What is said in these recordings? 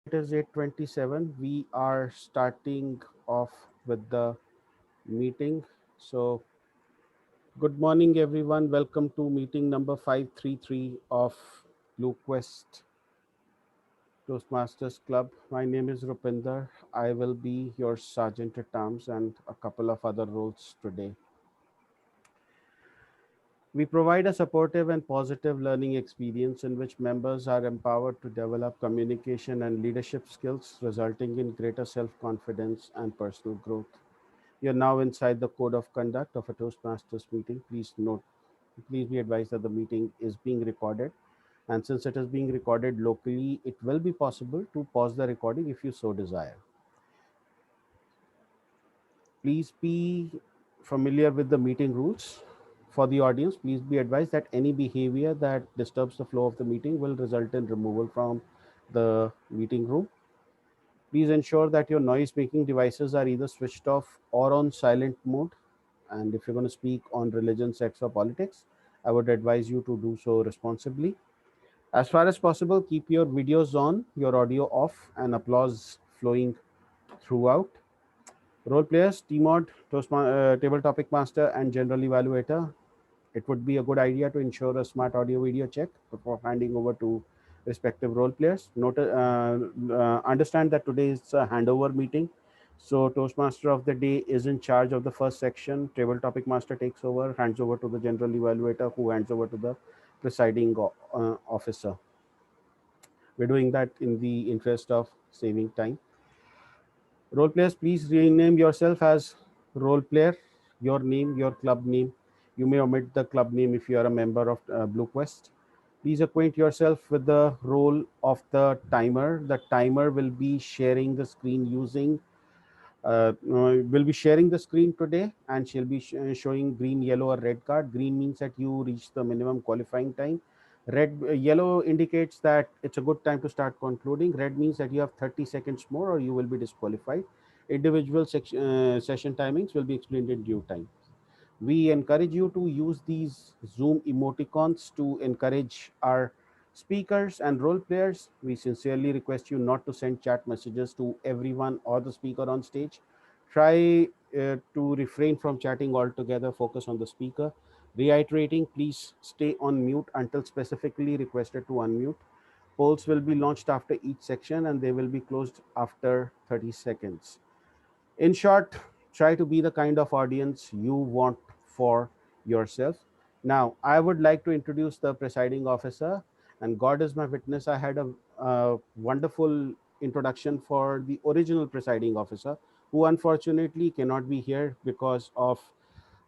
It is 8:27. We are starting off with the meeting. So, good morning, everyone. Welcome to meeting number 533 of Blue Quest Toastmasters Club. My name is Rupinder. I will be your sergeant at arms and a couple of other roles today. We provide a supportive and positive learning experience in which members are empowered to develop communication and leadership skills, resulting in greater self confidence and personal growth. You're now inside the code of conduct of a Toastmasters meeting. Please be advised that the meeting is being recorded. And since it is being recorded locally, it will be possible to pause the recording if you so desire. Please be familiar with the meeting rules. For the audience, please be advised that any behavior that disturbs the flow of the meeting will result in removal from the meeting room. Please ensure that your noise making devices are either switched off or on silent mode. And if you're going to speak on religion, sex, or politics, I would advise you to do so responsibly. As far as possible, keep your videos on, your audio off, and applause flowing throughout. Role players, TMOD, Table Topic Master, and General Evaluator. It would be a good idea to ensure a smart audio video check before handing over to respective role players. Understand that today is a handover meeting. So Toastmaster of the day is in charge of the first section. Table Topic Master takes over, hands over to the General Evaluator, who hands over to the presiding officer. We're doing that in the interest of saving time. Role players, please rename yourself as role player, your name, your club name. You may omit the club name if you are a member of Blue Quest. Please acquaint yourself with the role of the timer. The timer will be sharing the screen will be sharing the screen today, and she'll be showing green, yellow, or red card. Green means that you reach the minimum qualifying time. Yellow indicates that it's a good time to start concluding. Red means that you have 30 seconds more or you will be disqualified. Individual session timings will be explained in due time. We encourage you to use these Zoom emoticons to encourage our speakers and role players. We sincerely request you not to send chat messages to everyone or the speaker on stage. Try to refrain from chatting altogether, focus on the speaker. Reiterating, please stay on mute until specifically requested to unmute. Polls will be launched after each section and they will be closed after 30 seconds. In short, try to be the kind of audience you want for yourself. Now, I would like to introduce the presiding officer, and God is my witness. I had a wonderful introduction for the original presiding officer, who unfortunately cannot be here because of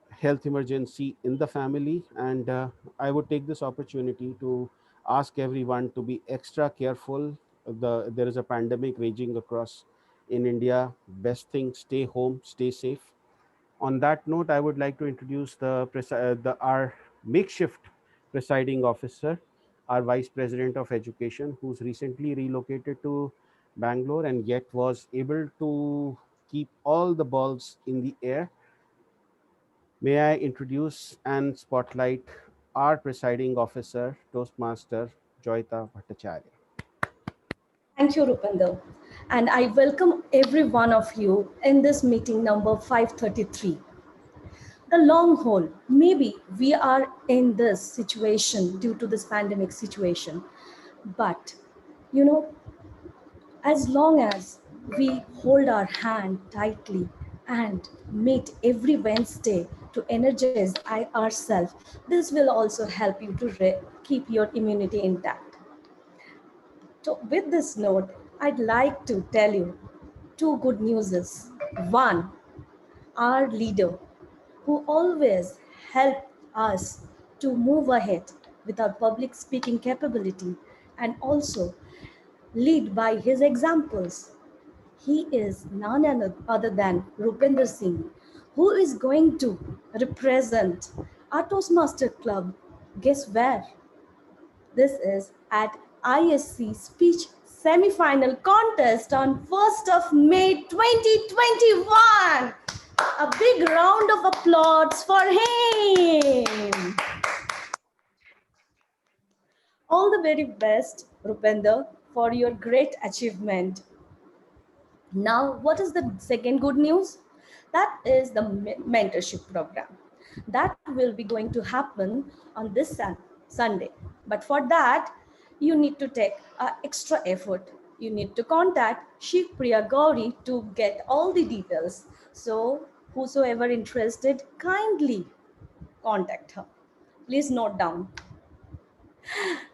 health emergency in the family. And I would take this opportunity to ask everyone to be extra careful. There is a pandemic raging across in India. Best thing, stay home, stay safe. On that note, I would like to introduce our makeshift presiding officer, our vice president of education, who's recently relocated to Bangalore and yet was able to keep all the balls in the air. May I introduce and spotlight our presiding officer, Toastmaster Joyita Bhattacharya. Thank you, Rupinder. And I welcome every one of you in this meeting number 533. The long haul. Maybe we are in this situation due to this pandemic situation. But, you know, as long as we hold our hand tightly and meet every Wednesday to energize ourselves, this will also help you to keep your immunity intact. So with this note, I'd like to tell you two good newses. One, our leader who always helped us to move ahead with our public speaking capability and also lead by his examples. He is none other than Rupinder Singh, who is going to represent our Toastmaster Club. Guess where? This is at ISC Speech Semi-Final Contest on 1st of May 2021. A big round of applause for him. All the very best, Rupinder, for your great achievement. Now, what is the second good news? That is the mentorship program. That will be going to happen on this Sunday. But for that, you need to take extra effort. You need to contact Shiv Priya Gauri to get all the details. So, whosoever interested, kindly contact her. Please note down.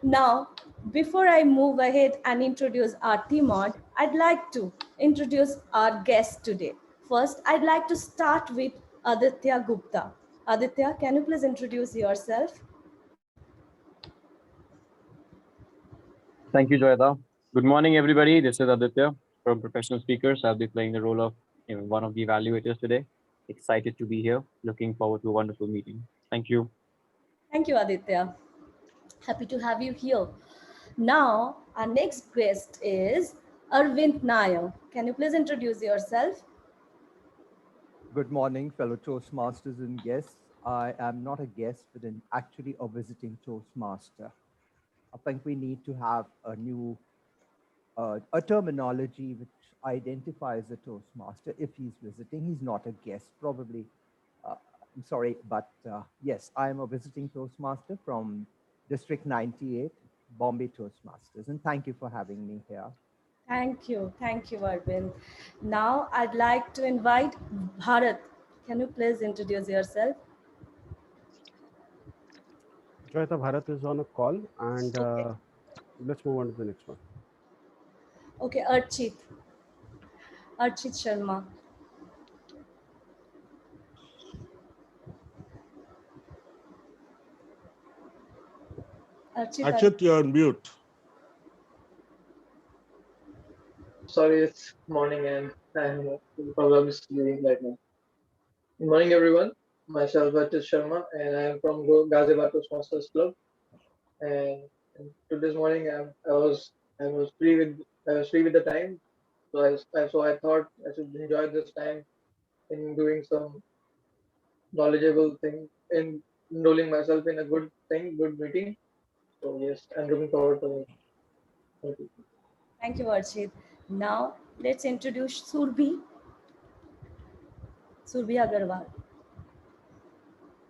Now, before I move ahead and introduce our team on, I'd like to introduce our guest today. First, I'd like to start with Aditya Gupta. Aditya, can you please introduce yourself? Thank you, Joyita. Good morning, everybody. This is Aditya from Professional Speakers. I'll be playing the role of one of the evaluators today. Excited to be here. Looking forward to a wonderful meeting. Thank you. Thank you, Aditya. Happy to have you here. Now, our next guest is Arvind Nyaya. Can you please introduce yourself? Good morning, fellow Toastmasters and guests. I am not a guest, but actually a visiting Toastmaster. I think we need to have a new a terminology which identifies a Toastmaster. If he's visiting, he's not a guest, probably. I'm sorry, but yes, I am a visiting Toastmaster from District 98, Bombay Toastmasters. And thank you for having me here. Thank you, Arvind. Now, I'd like to invite Bharat. Can you please introduce yourself? Joyita, Bharat is on a call, and Okay. let's move on to the next one. Okay, Archit Sharma. Archit, you're on mute. Sorry, it's morning and I'm probably sleeping right now. Good morning, everyone. Myself, Arvind Sharma, and I am from Ghaziabad Toastmasters Club. And to this morning, I was free with the time, so I thought I should enjoy this time in doing some knowledgeable thing, in enrolling myself in a good thing, good meeting. So yes, I'm looking forward to it. Thank you. Thank you, Archit. Now, let's introduce Surbi Agarwal.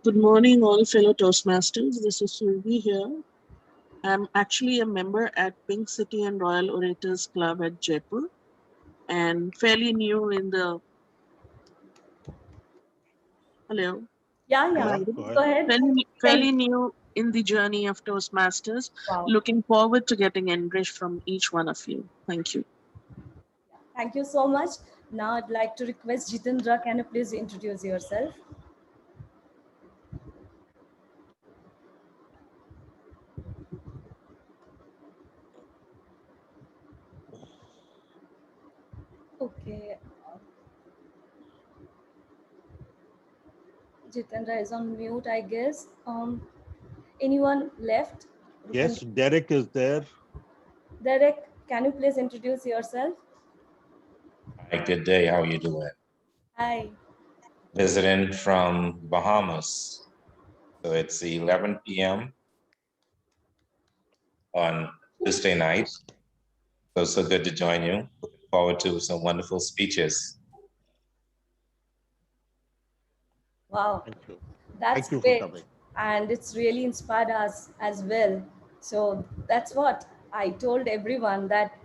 Good morning, all fellow Toastmasters. This is Survi here. I'm actually a member at Pink City and Royal Orators Club at Jaipur and fairly new in the... Hello. Yeah, Am I yeah. Yeah, audible? go Go ahead. ahead. Fairly new in the journey of Toastmasters. Wow. Looking forward to getting enriched from each one of you. Thank you. Thank you so much. Now, I'd like to request Jitendra. Can you please introduce yourself? Okay. Jitendra is on mute, I guess. Anyone left? Yes, Rupendra? Derek is there. Derek, can you please introduce yourself? Hi, good day. How are you doing? Hi. Visiting from Bahamas. So it's 11 p.m. on Tuesday night. So it's so good to join you. Looking forward to some wonderful speeches. Wow. Thank you. That's Thank you for great. coming. And it's really inspired us as well. So that's what I told everyone, that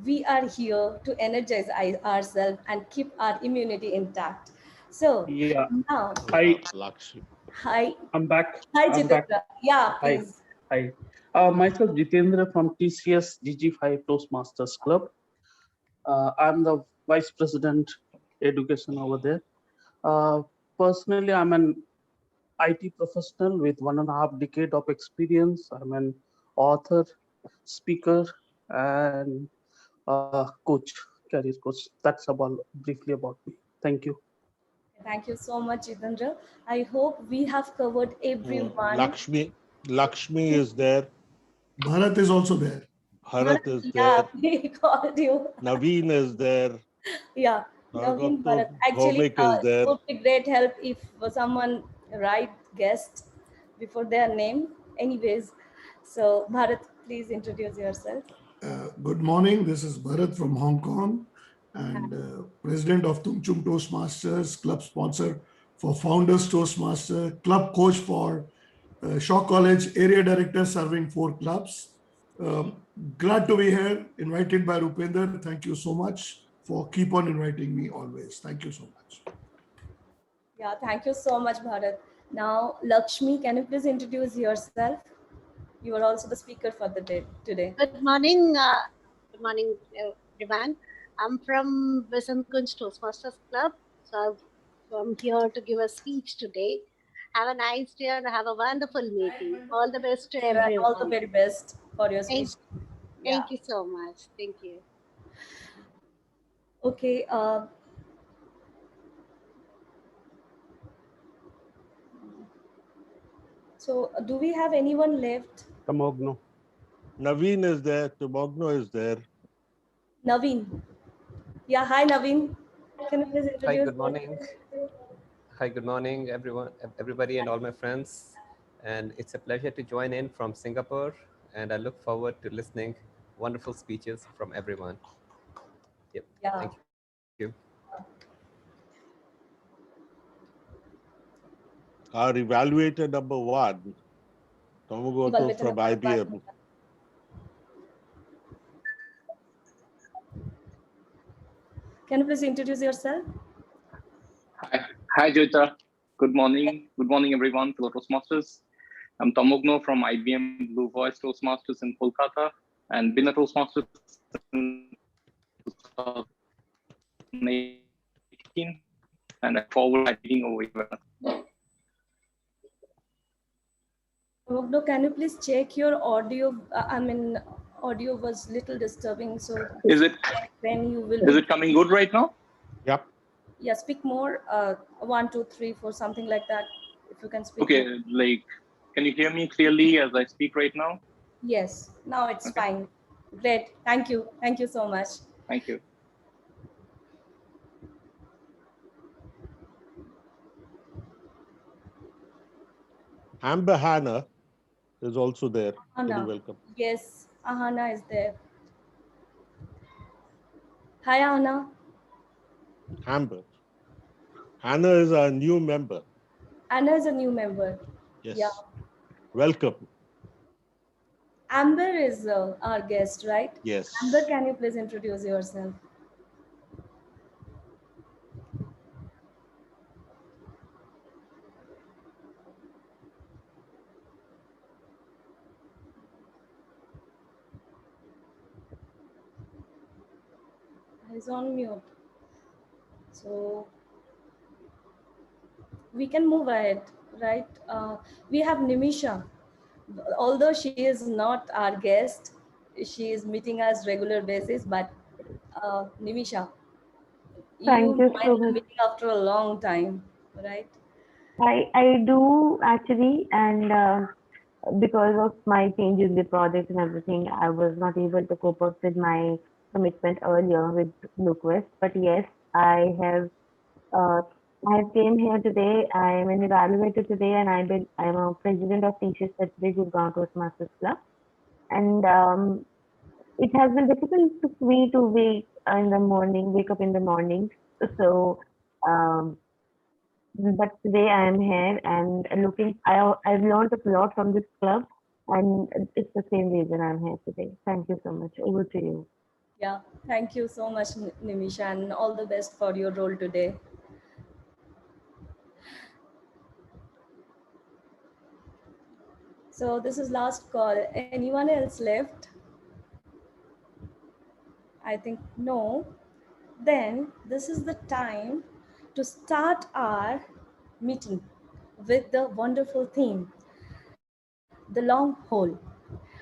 we are here to energize ourselves and keep our immunity intact. So Yeah. now, Hi, Lakshmi. hi, I'm back. hi I'm back. Jitendra. Yeah, Hi. please. Hi. Myself, Jitendra from TCS GG5 Toastmasters Club. I'm the Vice President Education over there. Uh, Personally, I'm an IT professional with 1.5 decade of experience. I'm an author, speaker, and coach, career coach. That's about briefly about me. Thank you. Thank you so much, Jitendra. I hope we have covered everyone. Lakshmi is there. Bharat is also there. Bharat is Yeah, there. we called you. Naveen is there. Yeah, Naveen Bharat. Raghav Actually, Bhomik is it there. would be great help if someone write guest before their name. Anyways, so Bharat, please introduce yourself. Good morning. This is Bharat from Hong Kong and president of Tung Chung Toastmasters, club sponsor for Founders Toastmaster, club coach for Shaw College, area director serving 4 clubs. Glad to be here, invited by Rupender. Thank you so much for keep on inviting me always. Thank you so much. Yeah, thank you so much, Bharat. Now, Lakshmi, can you please introduce yourself? You are also the speaker for the day today. Good morning, everyone. I'm from Besant Kunj Toastmasters Club. So I'm here to give a speech today. Have a nice day and have a wonderful meeting. All the best to All the everyone. very best for your speech. Thank you so much. Thank you. Okay. So, do we have anyone left? Tamogno. Naveen is there. Tumogno is there. Naveen. Yeah, hi Naveen. Can you please introduce? Hi, good morning. Hi, good morning, everybody and all my friends. And it's a pleasure to join in from Singapore. And I look forward to listening wonderful speeches from everyone. Yep. Yeah. Thank you. Our evaluator number 1, Tomogoto Evaluator from number IBM. 1. Can you please introduce yourself? Hi, Joita. Good morning. Good morning, everyone, fellow Toastmasters. I'm Tamogno from IBM Blue Voice Toastmasters in Kolkata and been a Toastmaster since 2018. And I forward my meeting over here. Tamogno, can you please check your audio? Audio was little disturbing. So Is it coming good right now? Yep. Yeah, speak more. 1, 2, 3, 4, something like that. If you can speak. Okay, more. like, can you hear me clearly as I speak right now? Yes, now it's fine. Great. Thank you. Thank you so much. Thank you. Amber Hannah is also there. Ahana. Welcome. Yes, Ahana is there. Hi, Ahana. Amber. Hannah is our new member. Anna is a new member. Yes. Yeah. Welcome. Amber is our guest, right? Yes. Amber, can you please introduce yourself? He's on mute. So we can move ahead, right? We have Nimisha. Although she is not our guest, she is meeting us regular basis, but Nimisha, Thank you so joined the much. meeting after a long time, right? I do actually, and because of my change in the project and everything, I was not able to cope up with my commitment earlier with BlueQuest. But yes, uh, I have came here today. I am an evaluator today, and I'm a president of Teachers Certificate Gurgaon Toastmasters Club. And it has been difficult for me to wake up in the morning. So. Um, but today I am here and I've learned a lot from this club, and it's the same reason I'm here today. Thank you so much. Over to you. Yeah, thank you so much, Nimisha, and all the best for your role today. So this is last call. Anyone else left? I think no. Then this is the time to start our meeting with the wonderful theme, the long haul.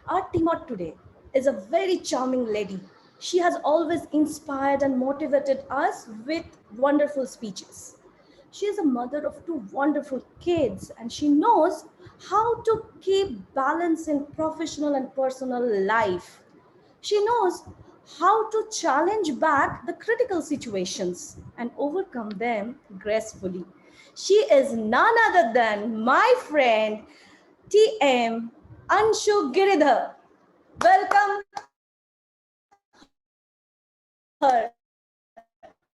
Our team today is a very charming lady. She has always inspired and motivated us with wonderful speeches. She is a mother of 2 wonderful kids, and she knows how to keep balance in professional and personal life. She knows how to challenge back the critical situations and overcome them gracefully. She is none other than my friend TM Anshu Giridhar. Welcome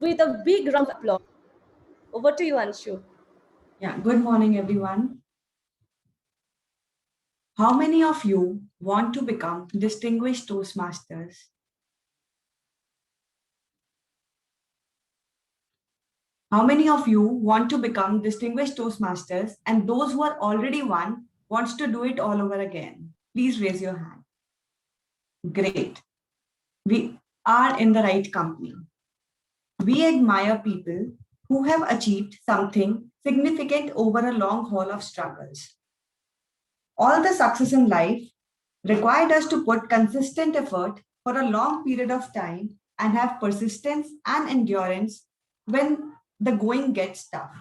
with a big round of applause. Over to you, Anshu. Yeah, good morning, everyone. How many of you want to become distinguished Toastmasters? How many of you want to become distinguished Toastmasters, and those who are already one wants to do it all over again? Please raise your hand. Great. We are in the right company. We admire people who have achieved something significant over a long haul of struggles. All the success in life required us to put consistent effort for a long period of time and have persistence and endurance when the going gets tough.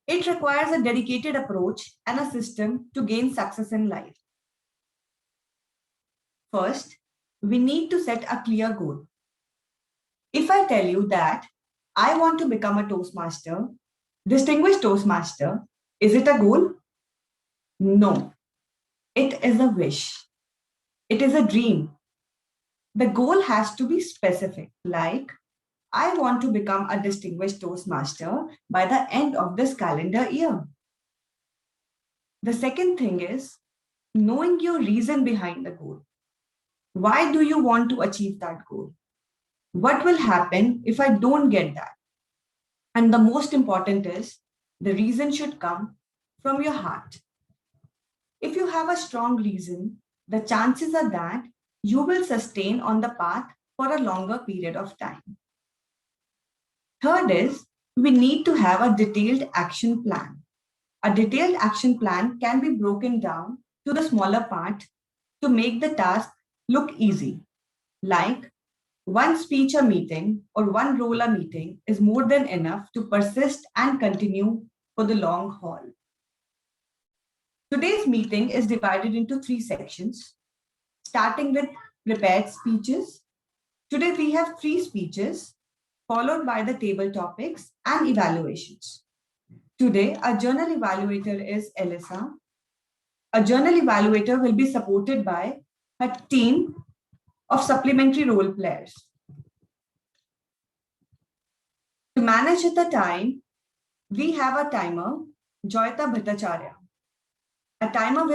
It requires a dedicated approach and a system to gain success in life. First, we need to set a clear goal. If I tell you that I want to become a Toastmaster, distinguished Toastmaster, is it a goal? No, it is a wish. It is a dream. The goal has to be specific, like I want to become a distinguished Toastmaster by the end of this calendar year. The second thing is knowing your reason behind the goal. Why do you want to achieve that goal? What will happen if I don't get that? And the most important is the reason should come from your heart. If you have a strong reason, the chances are that you will sustain on the path for a longer period of time. Third is we need to have a detailed action plan. A detailed action plan can be broken down to the smaller part to make the task look easy. Like one speech a meeting or one role a meeting is more than enough to persist and continue for the long haul. Today's meeting is divided into 3 sections, starting with prepared speeches. Today we have 3 speeches, followed by the table topics and evaluations. Today, our journal evaluator is Elisa. A journal evaluator will be supported by a team of supplementary role players. To manage the time, we have a timer, Joyita Bhattacharya. A timer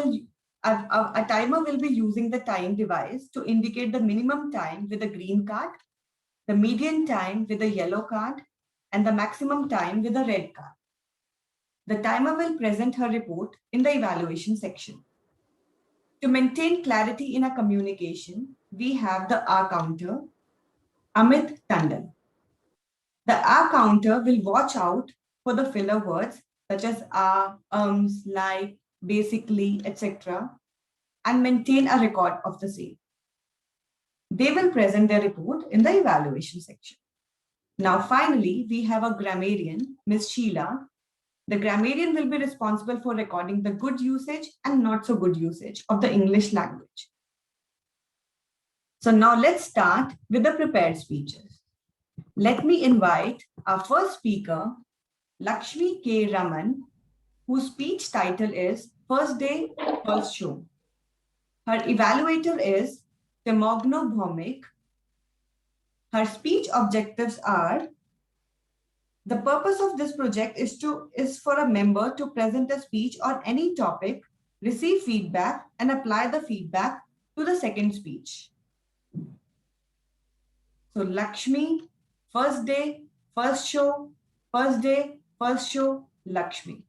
will be using the time device to indicate the minimum time with a green card, the median time with a yellow card, and the maximum time with a red card. The timer will present her report in the evaluation section. To maintain clarity in our communication, we have the R counter, Amit Tandon. The R counter will watch out for the filler words such as like, basically, etc., and maintain a record of the same. They will present their report in the evaluation section. Now, finally, we have a grammarian, Ms. Sheila. The grammarian will be responsible for recording the good usage and not so good usage of the English language. So now let's start with the prepared speeches. Let me invite our first speaker, Lakshmi K. Raman, whose speech title is First Day, First Show. Her evaluator is Timogno Bhomik. Her speech objectives are: the purpose of this project is for a member to present a speech on any topic, receive feedback, and apply the feedback to the second speech. So Lakshmi, first day, first show, first day, first show, Lakshmi.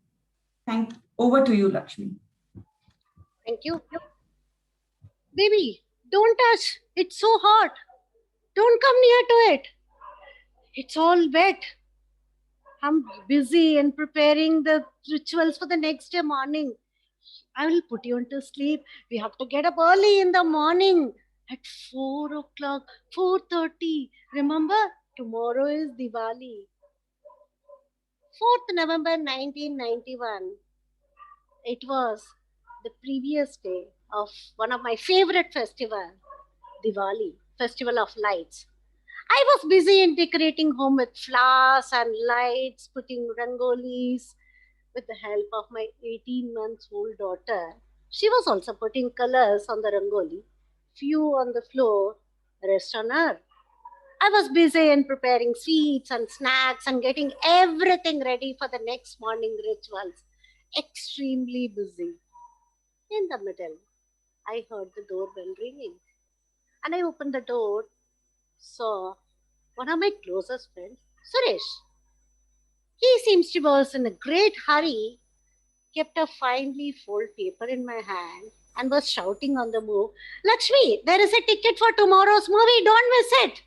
Over to you, Lakshmi. Thank you. Baby, don't touch. It's so hot. Don't come near to it. It's all wet. I'm busy and preparing the rituals for the next day morning. I will put you into sleep. We have to get up early in the morning at 4 o'clock, 4:30. Remember, tomorrow is Diwali. 4th November 1991. It was the previous day of one of my favorite festivals, Diwali, Festival of Lights. I was busy in decorating home with flowers and lights, putting rangolis with the help of my 18-month-old daughter. She was also putting colors on the rangoli, few on the floor, rest on her. I was busy in preparing sweets and snacks and getting everything ready for the next morning rituals. Extremely busy. In the middle, I heard the doorbell ringing, and I opened the door, saw one of my closest friends, Suresh. He seems to was in a great hurry, kept a finely folded paper in my hand, and was shouting on the move, Lakshmi, there is a ticket for tomorrow's movie, don't miss it.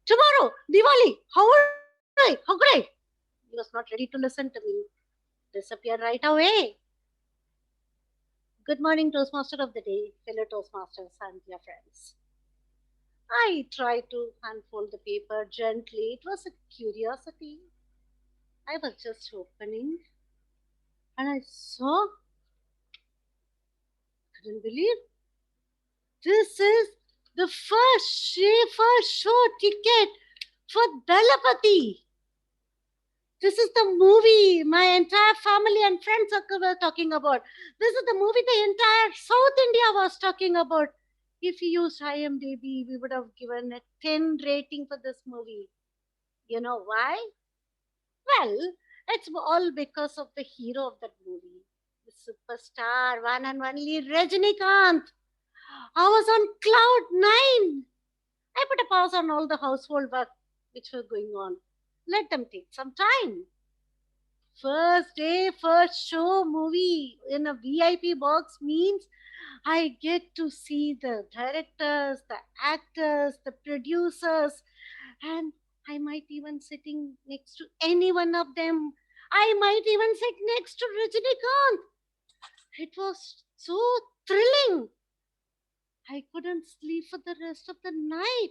Tomorrow, Diwali, how would I? How could I? He was not ready to listen to me. Disappeared right away. Good morning, Toastmaster of the day, fellow Toastmasters and dear friends. I tried to unfold the paper gently. It was a curiosity. I was just opening and I saw, couldn't believe, this is the first show ticket for Dalapati. This is the movie my entire family and friend circle were talking about. This is the movie the entire South India was talking about. If you used IMDb, we would have given a 10 rating for this movie. You know why? Well, it's all because of the hero of that movie, the superstar, one and only Rajinikanth. I was on cloud 9. I put a pause on all the household work which were going on. Let them take some time. First day, first show movie in a VIP box means I get to see the directors, the actors, the producers, and I might even sitting next to any one of them. I might even sit next to Rajinikanth. It was so thrilling. I couldn't sleep for the rest of the night.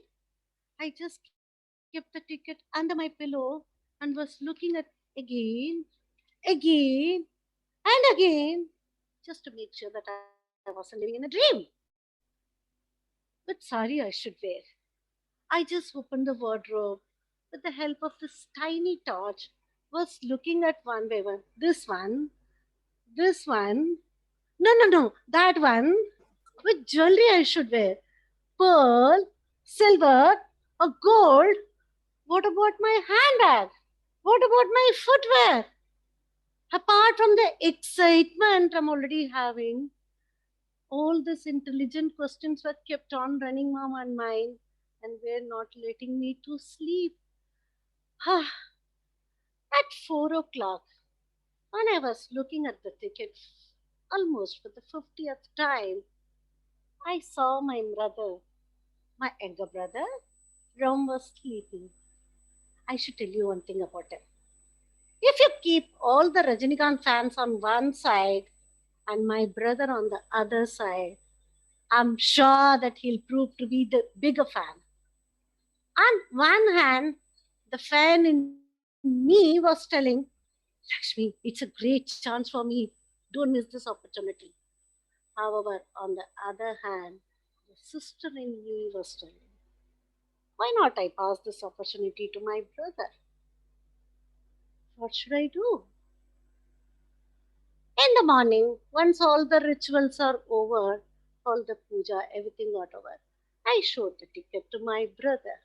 I just kept the ticket under my pillow and was looking at again, again, and again, just to make sure that I wasn't living in a dream. What sari I should wear? I just opened the wardrobe with the help of this tiny torch, was looking at one by one. This one, no, that one. Which jewelry I should wear? Pearl, silver, or gold? What about my handbag? What about my footwear? Apart from the excitement I'm already having, all these intelligent questions were kept on running my mind and were not letting me to sleep. At 4 o'clock, when I was looking at the ticket almost for the 50th time, I saw my brother, my younger brother, Ram was sleeping. I should tell you one thing about him. If you keep all the Rajinikanth fans on one side and my brother on the other side, I'm sure that he'll prove to be the bigger fan. On one hand, the fan in me was telling, Lakshmi, it's a great chance for me. Don't miss this opportunity. However, on the other hand, the sister in me was telling, why not I pass this opportunity to my brother? What should I do? In the morning, once all the rituals are over, all the puja, everything got over, I showed the ticket to my brother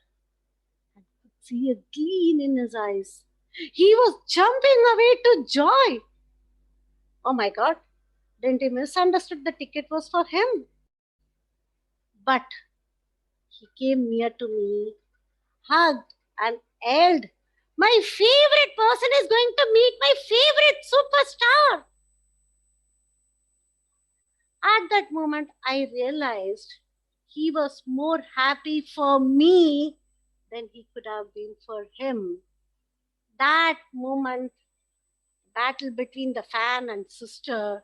and could see a gleam in his eyes. He was jumping away to joy. Oh my God, didn't he misunderstood the ticket was for him? But he came near to me, hugged and held. My favorite person is going to meet my favorite superstar. At that moment, I realized he was more happy for me than he could have been for him. That moment, battle between the fan and sister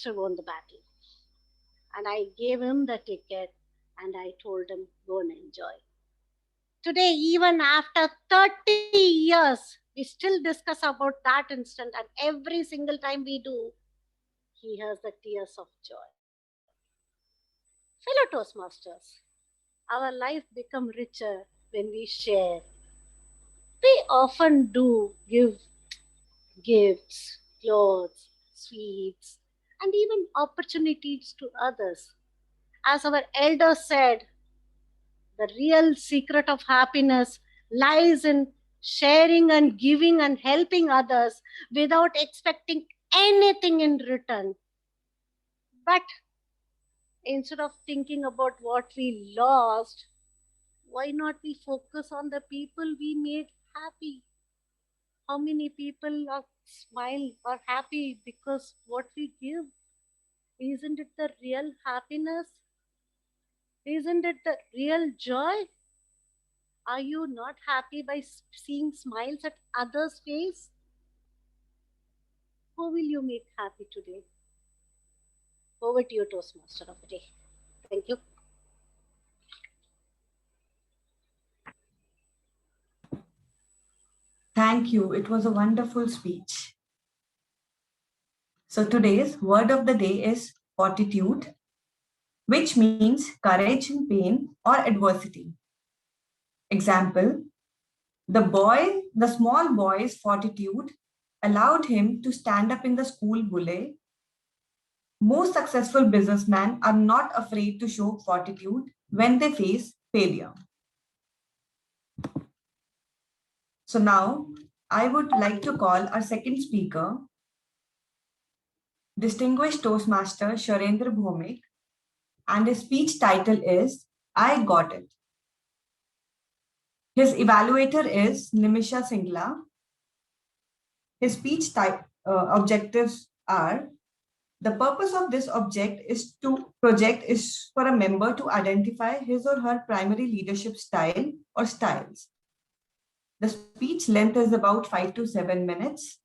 won the battle. And I gave him the ticket and I told him, go and enjoy. Today, even after 30 years, we still discuss about that instant, and every single time we do, he has the tears of joy. Fellow Toastmasters, our life becomes richer when we share. We often do give gifts, clothes, sweets, and even opportunities to others. As our elders said, The real secret of happiness lies in sharing and giving and helping others without expecting anything in return. But instead of thinking about what we lost, why not we focus on the people we made happy? How many people are smile or happy because what we give? Isn't it the real happiness? Isn't it the real joy? Are you not happy by seeing smiles at others' face? Who will you make happy today? Over to you, Toastmaster of the day. Thank you. Thank you. It was a wonderful speech. So today's word of the day is fortitude, which means courage in pain or adversity. Example, the small boy's fortitude allowed him to stand up in the school bully. Most successful businessmen are not afraid to show fortitude when they face failure. So now I would like to call our second speaker, Distinguished Toastmaster Sharendra Bhomik, and his speech title is I Got It. His evaluator is Nimisha Singla. His speech objectives are: the purpose of this project is for a member to identify his or her primary leadership style or styles. The speech length is about 5 to 7 minutes.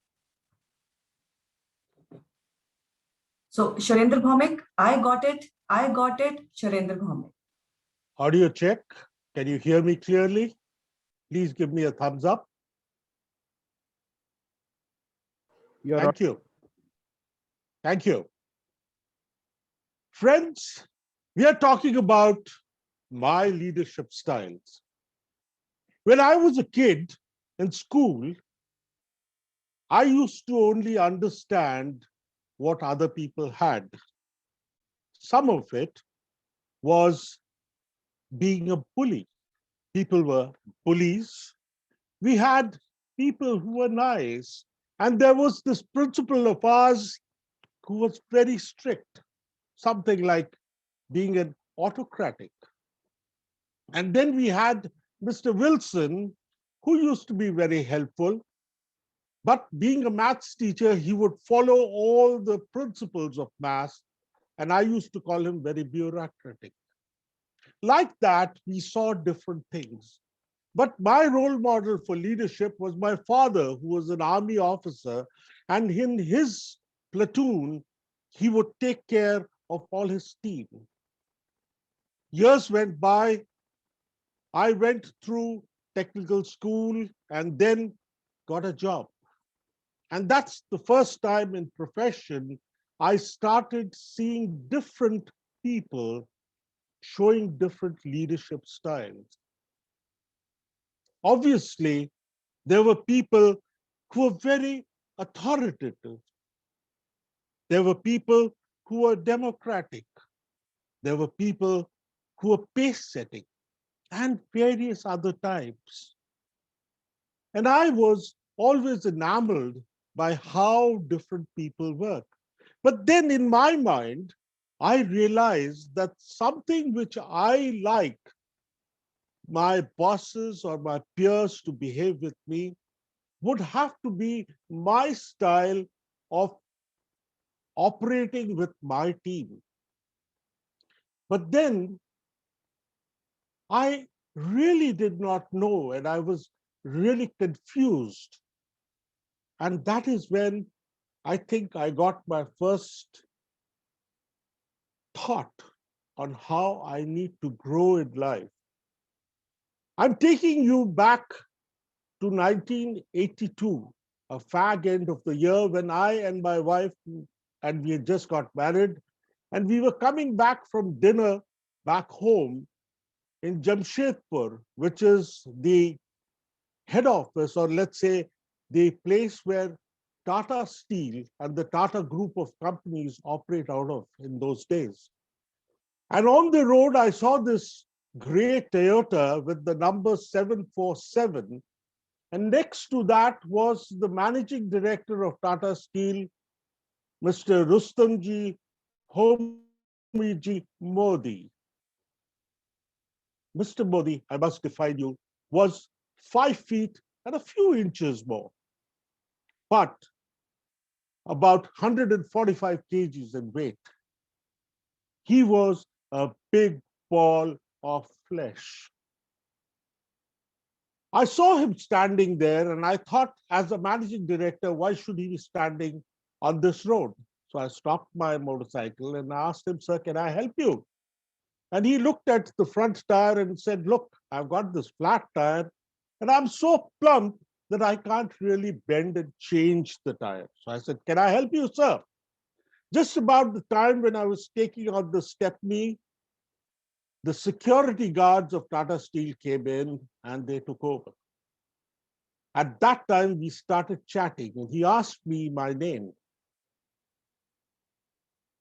So, Sharendra Bhomik, I got it, Sharendra Bhomik. Audio check. Can you hear me clearly? Please give me a thumbs up. Thank you. Thank you. Friends, we are talking about my leadership styles. When I was a kid in school, I used to only understand what other people had. Some of it was being a bully. People were bullies. We had people who were nice. And there was this principal of ours who was very strict, something like being an autocratic. And then we had Mr. Wilson, who used to be very helpful. But being a maths teacher, he would follow all the principles of maths. And I used to call him very bureaucratic. Like that, we saw different things. But my role model for leadership was my father, who was an army officer. And in his platoon, he would take care of all his team. Years went by. I went through technical school and then got a job. And that's the first time in profession I started seeing different people showing different leadership styles. Obviously, there were people who were very authoritative. There were people who were democratic. There were people who were pace-setting and various other types. And I was always enamored by how different people work. But then in my mind, I realized that something which I like my bosses or my peers to behave with me would have to be my style of operating with my team. But then I really did not know, and I was really confused. And that is when I think I got my first thought on how I need to grow in life. I'm taking you back to 1982, a fag end of the year when I and my wife, and we had just got married, and we were coming back from dinner back home in Jamshedpur, which is the head office, or let's say the place where Tata Steel and the Tata group of companies operate out of in those days. And on the road, I saw this gray Toyota with the number 747. And next to that was the managing director of Tata Steel, Mr. Rustamji Homiji Modi. Mr. Modi, I must define you, was 5 feet and a few inches more, but about 145 kgs in weight. He was a big ball of flesh. I saw him standing there and I thought, as a managing director, why should he be standing on this road? So I stopped my motorcycle and asked him, sir, can I help you? And he looked at the front tire and said, look, I've got this flat tire and I'm so plump that I can't really bend and change the tire. So I said, can I help you, sir? Just about the time when I was taking out the stepney, the security guards of Tata Steel came in and they took over. At that time, we started chatting and he asked me my name.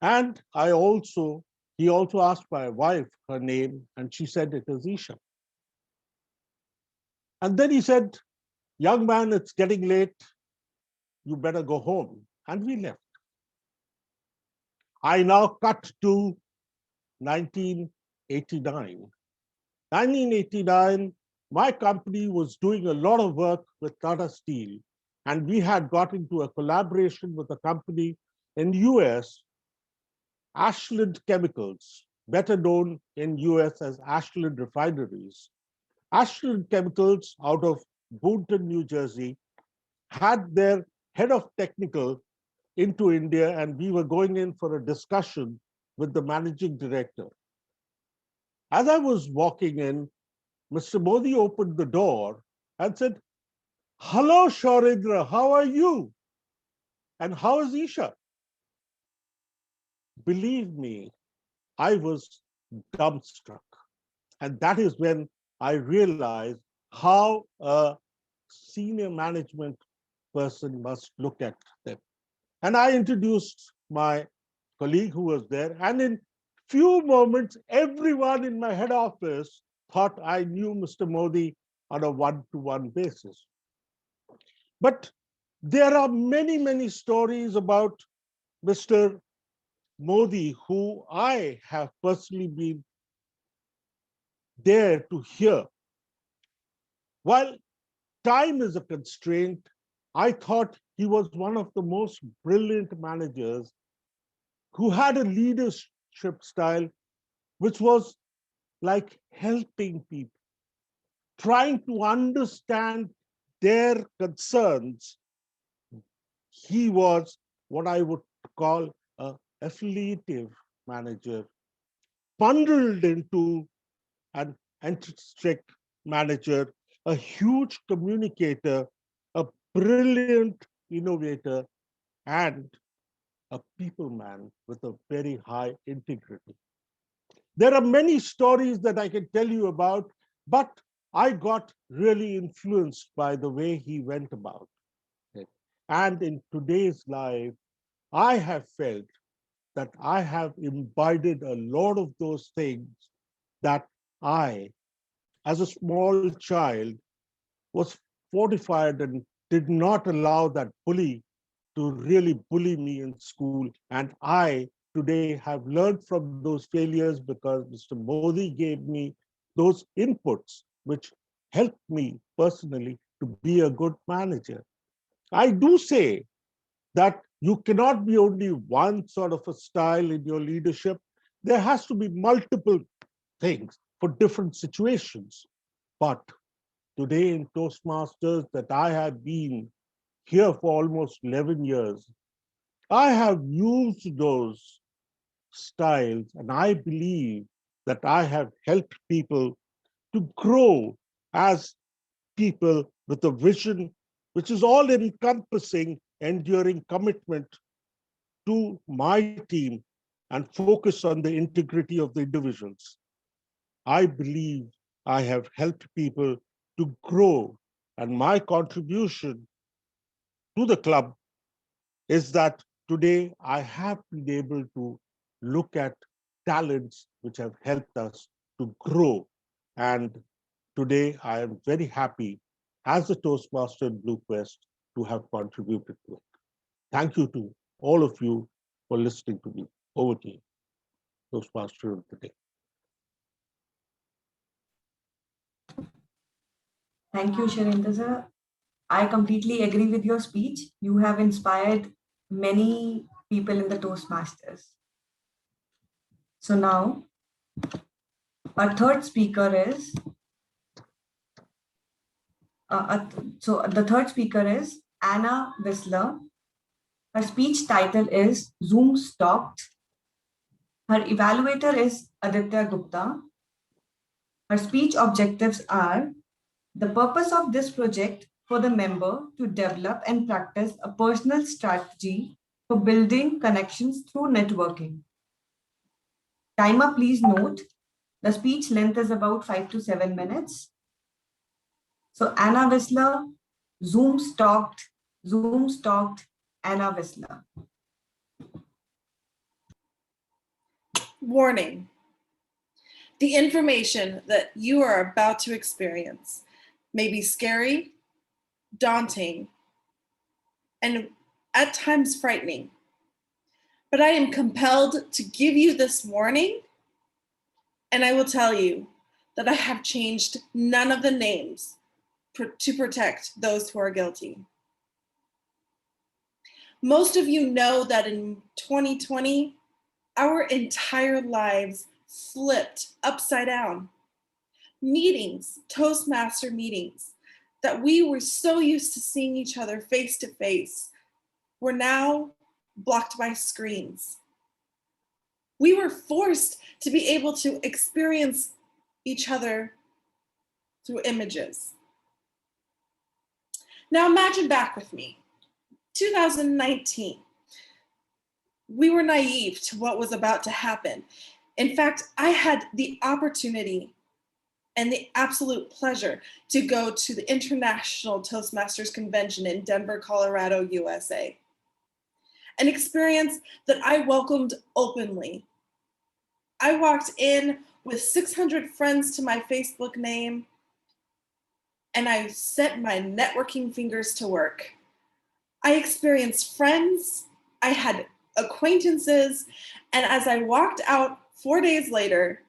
And he also asked my wife her name and she said it is Isha. And then he said, young man, it's getting late. You better go home. And we left. I now cut to 1989. 1989, my company was doing a lot of work with Tata Steel, and we had got into a collaboration with a company in US, Ashland Chemicals, better known in US as Ashland Refineries. Ashland Chemicals out of Boonton, New Jersey, had their head of technical into India, and we were going in for a discussion with the managing director. As I was walking in, Mr. Modi opened the door and said, hello, Shaurendra, how are you? And how is Isha? Believe me, I was dumbstruck. And that is when I realized how a senior management person must look at them. And I introduced my colleague who was there. And in few moments, everyone in my head office thought I knew Mr. Modi on a one-to-one basis. But there are many, many stories about Mr. Modi who I have personally been there to hear. While time is a constraint, I thought he was one of the most brilliant managers who had a leadership style which was like helping people, trying to understand their concerns. He was what I would call an affiliative manager, bundled into an enthusiastic manager, a huge communicator, a brilliant innovator, and a people man with a very high integrity. There are many stories that I can tell you about, but I got really influenced by the way he went about it. And in today's life, I have felt that I have imbibed a lot of those things that I, as a small child, was fortified and did not allow that bully to really bully me in school. And I today have learned from those failures because Mr. Modi gave me those inputs, which helped me personally to be a good manager. I do say that you cannot be only one sort of a style in your leadership. There has to be multiple things for different situations. But today in Toastmasters that I have been here for almost 11 years, I have used those styles and I believe that I have helped people to grow as people with a vision which is all encompassing, enduring commitment to my team and focus on the integrity of the individuals. I believe I have helped people to grow, and my contribution to the club is that today I have been able to look at talents which have helped us to grow And today I am very happy as a Toastmaster in Blue Quest to have contributed to it. Thank you to all of you for listening to me. Over to you, Toastmaster of the day. Thank you, Shirendra sir. I completely agree with your speech. You have inspired many people in the Toastmasters. So now, our third speaker is, the third speaker is Anna Whistler. Her speech title is Zoom Stalked. Her evaluator is Aditya Gupta. Her speech objectives are the purpose of this project for the member to develop and practice a personal strategy for building connections through networking. Timer, please note, the speech length is about 5 to 7 minutes. So Anna Whistler, Zoom Stalked, Anna Whistler. Warning. The information that you are about to experience may be scary, daunting, and at times frightening. But I am compelled to give you this warning, and I will tell you that I have changed none of the names to protect those who are guilty. Most of you know that in 2020, our entire lives flipped upside down. Meetings, Toastmaster meetings, that we were so used to seeing each other face to face were now blocked by screens. We were forced to be able to experience each other through images. Now imagine back with me, 2019. We were naive to what was about to happen. In fact, I had the opportunity and the absolute pleasure to go to the International Toastmasters Convention in Denver, Colorado, USA. An experience that I welcomed openly. I walked in with 600 friends to my Facebook name, and I set my networking fingers to work. I experienced friends, I had acquaintances, and as I walked out 4 days later,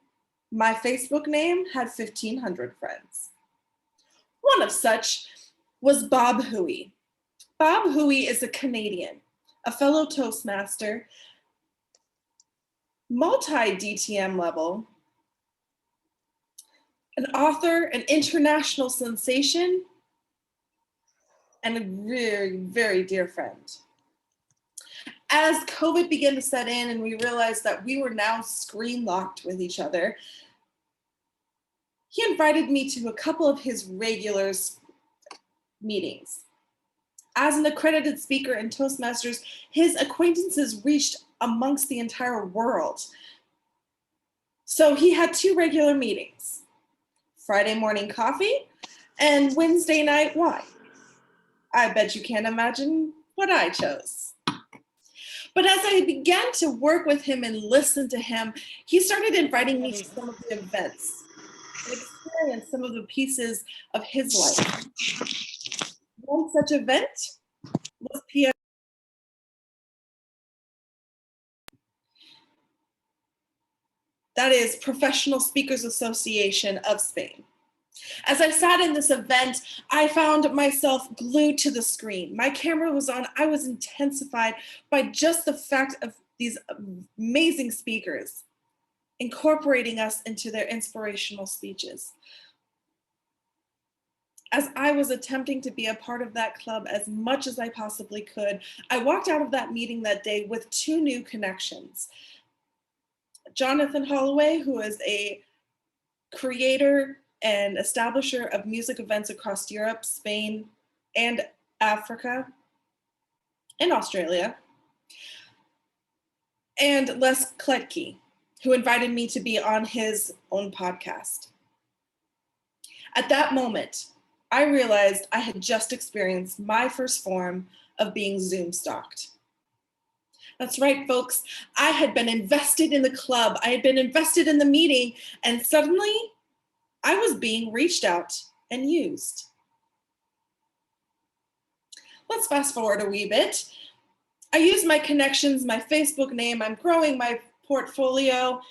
my Facebook name had 1,500 friends. One of such was Bob Huey. Bob Huey is a Canadian, a fellow Toastmaster, multi-DTM level, an author, an international sensation, and a very, very dear friend. As COVID began to set in and we realized that we were now screen locked with each other, he invited me to a couple of his regulars meetings. As an accredited speaker in Toastmasters, his acquaintances reached amongst the entire world. So he had 2 regular meetings, Friday morning coffee and Wednesday night wine. I bet you can't imagine what I chose. But as I began to work with him and listen to him, he started inviting me to some of the events and experience some of the pieces of his life. One such event was that is Professional Speakers Association of Spain. As I sat in this event, I found myself glued to the screen. My camera was on. I was intensified by just the fact of these amazing speakers incorporating us into their inspirational speeches. As I was attempting to be a part of that club as much as I possibly could, I walked out of that meeting that day with 2 new connections. Jonathan Holloway, who is a creator and establisher of music events across Europe, Spain, and Africa, and Australia. And Les Kletke, who invited me to be on his own podcast. At that moment, I realized I had just experienced my first form of being Zoom stalked. That's right, folks. I had been invested in the club. I had been invested in the meeting, and suddenly I was being reached out and used. Let's fast forward a wee bit. I used my connections, my Facebook name, I'm growing my portfolio,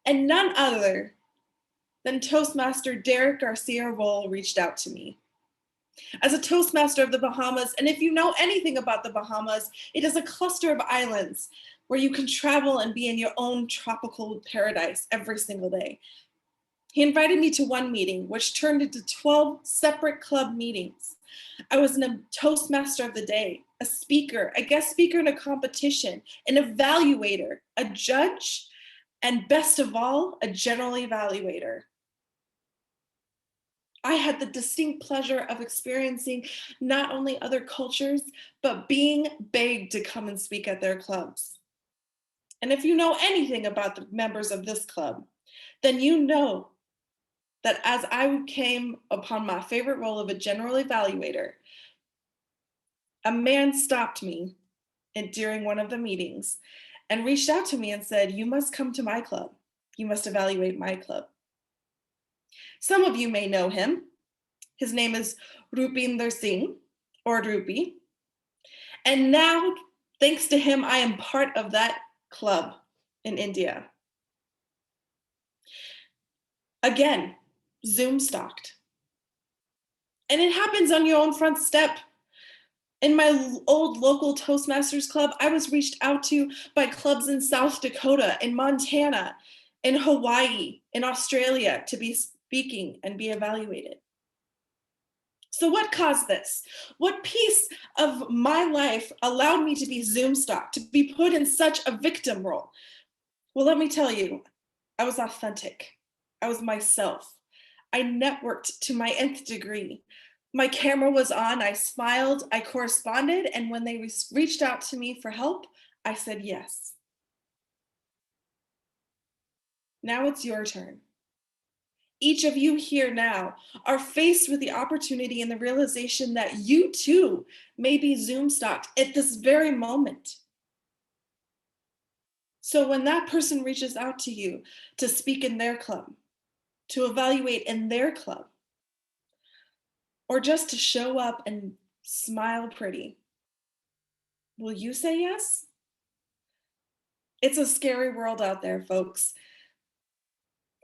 and none other than Toastmaster Derek Garcia Roll reached out to me. As a Toastmaster of the Bahamas, and if you know anything about the Bahamas, it is a cluster of islands where you can travel and be in your own tropical paradise every single day. He invited me to one meeting, which turned into 12 separate club meetings. I was a Toastmaster of the day, a speaker, a guest speaker in a competition, an evaluator, a judge, and best of all, a general evaluator. I had the distinct pleasure of experiencing not only other cultures, but being begged to come and speak at their clubs. And if you know anything about the members of this club, then you know that as I came upon my favorite role of a general evaluator, a man stopped me during one of the meetings and reached out to me and said, "You must come to my club. You must evaluate my club." Some of you may know him. His name is Rupinder Singh, or Rupi. And now, thanks to him, I am part of that club in India. Again, Zoom stalked. And it happens on your own front step. In my old local Toastmasters club, I was reached out to by clubs in South Dakota, in Montana, in Hawaii, in Australia to be speaking and be evaluated. So what caused this? What piece of my life allowed me to be Zoom stalked, to be put in such a victim role? Well, let me tell you, I was authentic. I was myself. I networked to my nth degree. My camera was on, I smiled, I corresponded, and when they reached out to me for help, I said yes. Now it's your turn. Each of you here now are faced with the opportunity and the realization that you too may be Zoom stalked at this very moment. So when that person reaches out to you to speak in their club, to evaluate in their club, or just to show up and smile pretty, will you say yes? It's a scary world out there, folks.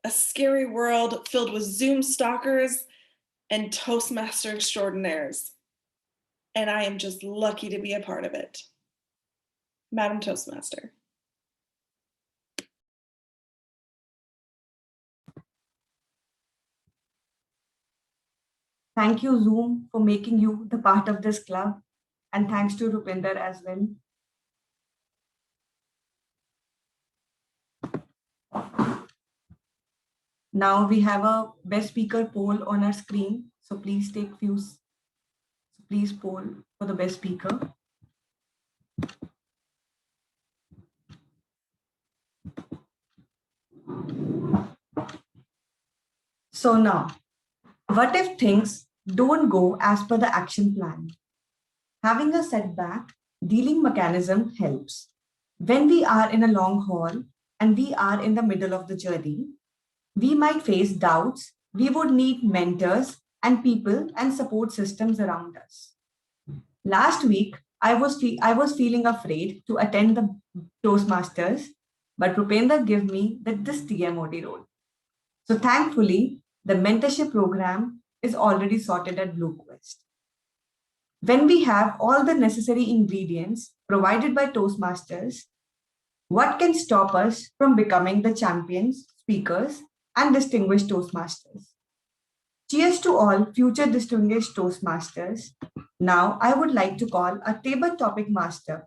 A scary world filled with Zoom stalkers and Toastmaster extraordinaires. And I am just lucky to be a part of it. Madam Toastmaster. Thank you, Zoom, for making you the part of this club. And thanks to Rupinder as well. Now we have a best speaker poll on our screen. So please take views. Please poll for the best speaker. So now, what if things don't go as per the action plan? Having a setback dealing mechanism helps. When we are in a long haul and we are in the middle of the journey, we might face doubts. We would need mentors and people and support systems around us. Last week, I was feeling afraid to attend the Toastmasters, but Rupender gave me this TMOD role. So thankfully, the mentorship program is already sorted at Blue Quest. When we have all the necessary ingredients provided by Toastmasters, what can stop us from becoming the champions, speakers, and distinguished Toastmasters? Cheers to all future distinguished Toastmasters. Now, I would like to call a table topic master,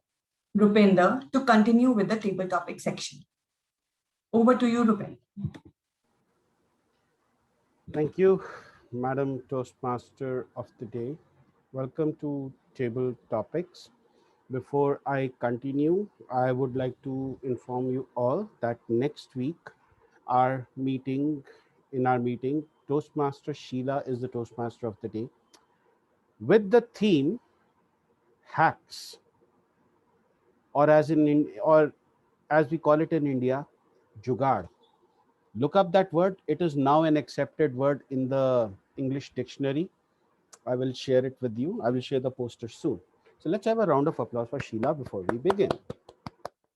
Rupender, to continue with the table topic section. Over to you, Rupender. Thank you, Madam Toastmaster of the day. Welcome to Table Topics. Before I continue, I would like to inform you all that next week, our meeting, Toastmaster Sheila is the Toastmaster of the day with the theme hacks, or as we call it in India, jugaad. Look up that word. It is now an accepted word in the English dictionary. I will share it with you. I will share the poster soon. So let's have a round of applause for Sheila before we begin.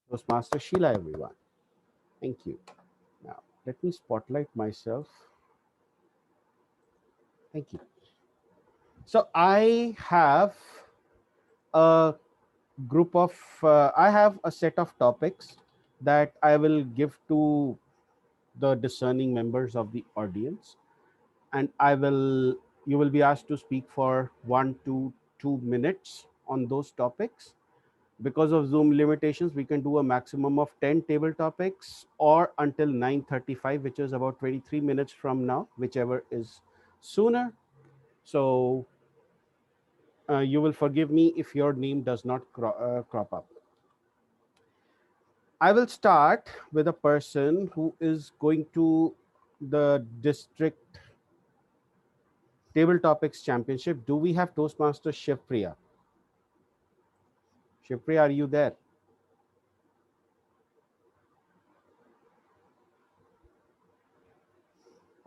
Toastmaster Sheila, everyone. Thank you. Now, let me spotlight myself. Thank you. So I have a group of, I have a set of topics that I will give to the discerning members of the audience, and you will be asked to speak for 1 to 2 minutes on those topics. Because of Zoom limitations, we can do a maximum of 10 table topics or until 9:35, which is about 23 minutes from now, whichever is sooner. So you will forgive me if your name does not crop up. I will start with a person who is going to the district table topics championship. Do we have Toastmaster Shivpriya? Shivpriya, are you there?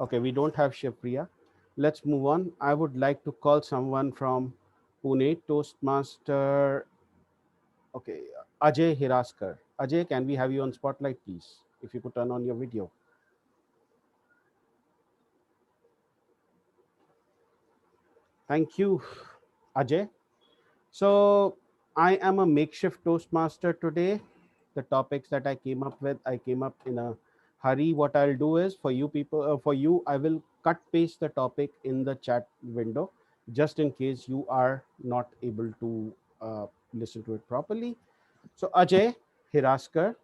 Okay, we don't have Shivpriya. Let's move on. I would like to call someone from Pune, Toastmaster. Okay, Ajay Hiraskar. Ajay, can we have you on spotlight, please? If you could turn on your video. Thank you, Ajay. So I am a makeshift Toastmaster today. The topics that I came up with, I came up in a hurry. What I'll do is for you people, for you, I will cut paste the topic in the chat window, just in case you are not able to listen to it properly. So Ajay Hiraskar,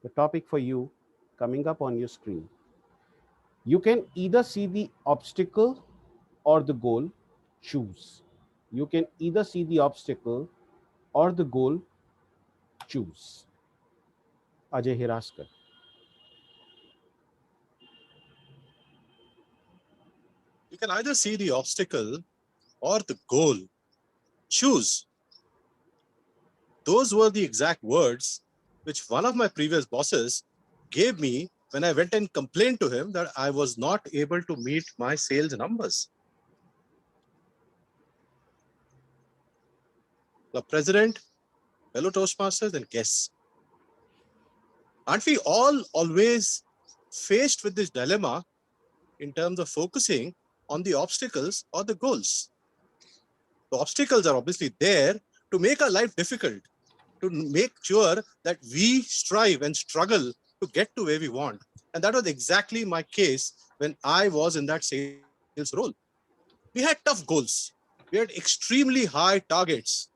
the topic for you coming up on your screen. You can either see the obstacle or the goal. Choose. You can either see the obstacle or the goal. Choose. Ajay Hiraskar. You can either see the obstacle or the goal. Choose. Those were the exact words which one of my previous bosses gave me when I went and complained to him that I was not able to meet my sales numbers. The president, fellow Toastmasters, and guests. Aren't we all always faced with this dilemma in terms of focusing on the obstacles or the goals? The obstacles are obviously there to make our life difficult, to make sure that we strive and struggle to get to where we want. And that was exactly my case when I was in that sales role. We had tough goals. We had extremely high targets.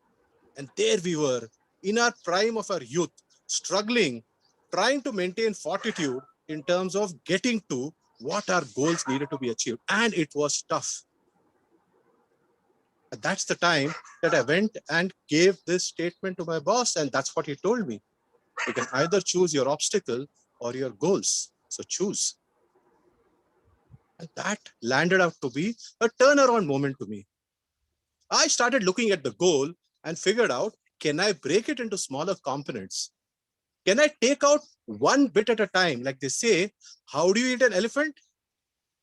And there we were in our prime of our youth, struggling, trying to maintain fortitude in terms of getting to what our goals needed to be achieved. And it was tough. And that's the time that I went and gave this statement to my boss. And that's what he told me. You can either choose your obstacle or your goals. So choose. And that landed up to be a turnaround moment to me. I started looking at the goal and figured out, can I break it into smaller components? Can I take out one bit at a time? Like they say, how do you eat an elephant?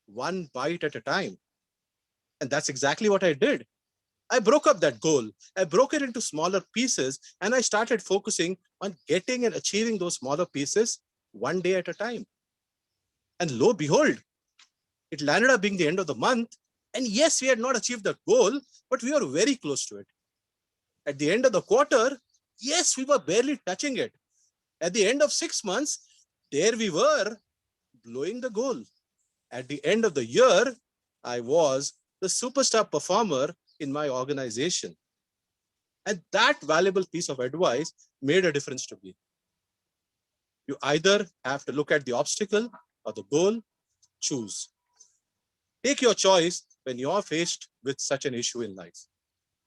One bite at a time. And that's exactly what I did. I broke up that goal. I broke it into smaller pieces, and I started focusing on getting and achieving those smaller pieces one day at a time. And lo and behold, it landed up being the end of the month. And yes, we had not achieved the goal, but we were very close to it. At the end of the quarter, yes, we were barely touching it. At the end of 6 months, there we were blowing the goal. At the end of the year, I was the superstar performer in my organization. And that valuable piece of advice made a difference to me. You either have to look at the obstacle or the goal, choose. Take your choice when you're faced with such an issue in life.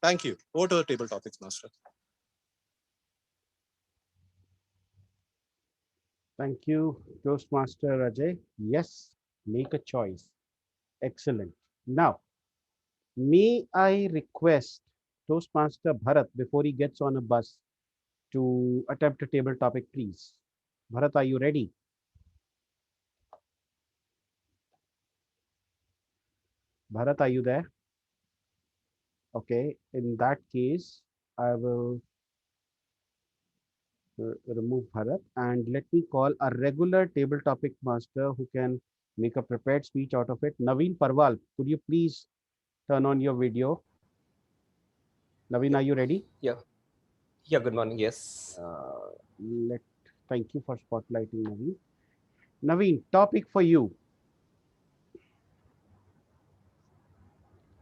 Thank you. Over to the table topics, Master. Thank you, Toastmaster Ajay. Yes, make a choice. Excellent. Now, may I request Toastmaster Bharat before he gets on a bus to attempt a table topic, please? Bharat, are you ready? Bharat, are you there? Okay, in that case, I will remove Bharat and let me call a regular table topic master who can make a prepared speech out of it. Naveen Parwal, could you please turn on your video? Naveen, are you ready? Yeah. Yeah, good morning. Yes. Let Thank you for spotlighting Naveen. Naveen, topic for you.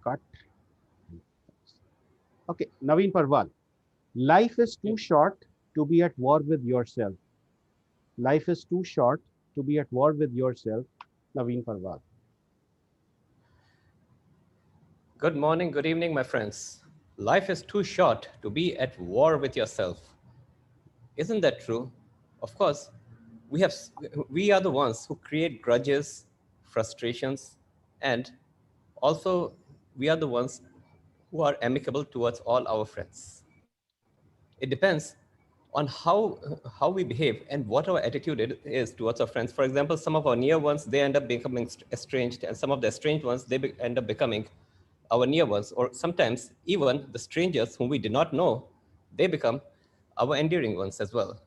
Cut. Okay, Naveen Parwal. Life is too short to be at war with yourself. Life is too short to be at war with yourself. Naveen Parwal. Good morning, good evening, my friends. Life is too short to be at war with yourself. Isn't that true? Of course, we have we are the ones who create grudges, frustrations, and also we are the ones who are amicable towards all our friends. It depends on how we behave and what our attitude is towards our friends. For example, some of our near ones, they end up becoming estranged, and some of the estranged ones, they end up becoming our near ones. Or sometimes even the strangers whom we did not know, they become our endearing ones as well.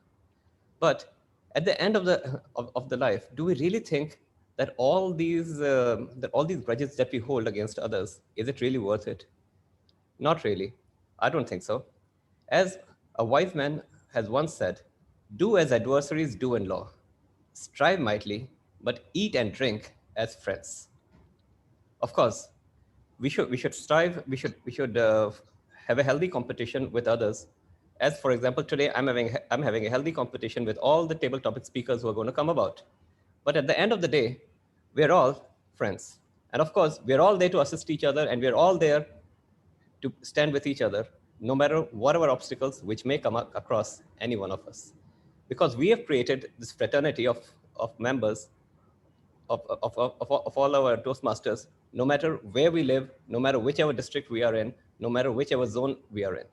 But at the end of the life, do we really think that all these grudges that we hold against others, is it really worth it? Not really. I don't think so. As a wise man has once said, do as adversaries do in law. Strive mightily, but eat and drink as friends. Of course, we should strive. We should have a healthy competition with others. As for example, today I'm having a healthy competition with all the table topic speakers who are going to come about. But at the end of the day, we're all friends, and of course, we're all there to assist each other, and we're all there to stand with each other, no matter whatever obstacles which may come across any one of us. Because we have created this fraternity of members of all our Toastmasters, no matter where we live, no matter whichever district we are in, no matter whichever zone we are in.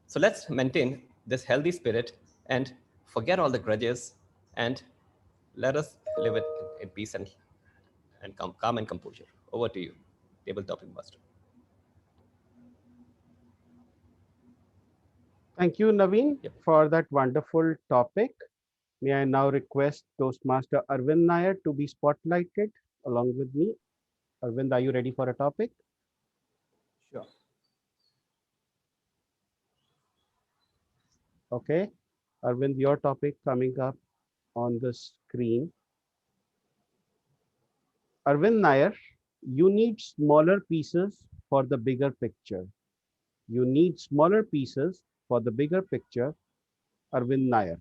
So let's maintain this healthy spirit and forget all the grudges and let us live it in peace and calm and composure. Over to you, table topic master. Thank you, Naveen, Yep. for that wonderful topic. May I now request Toastmaster Arvind Nyaya to be spotlighted along with me. Arvind, are you ready for a topic? Sure. Okay. Arvind, your topic coming up on the screen. Arvind Nair, you need smaller pieces for the bigger picture. You need smaller pieces for the bigger picture. Arvind Nair.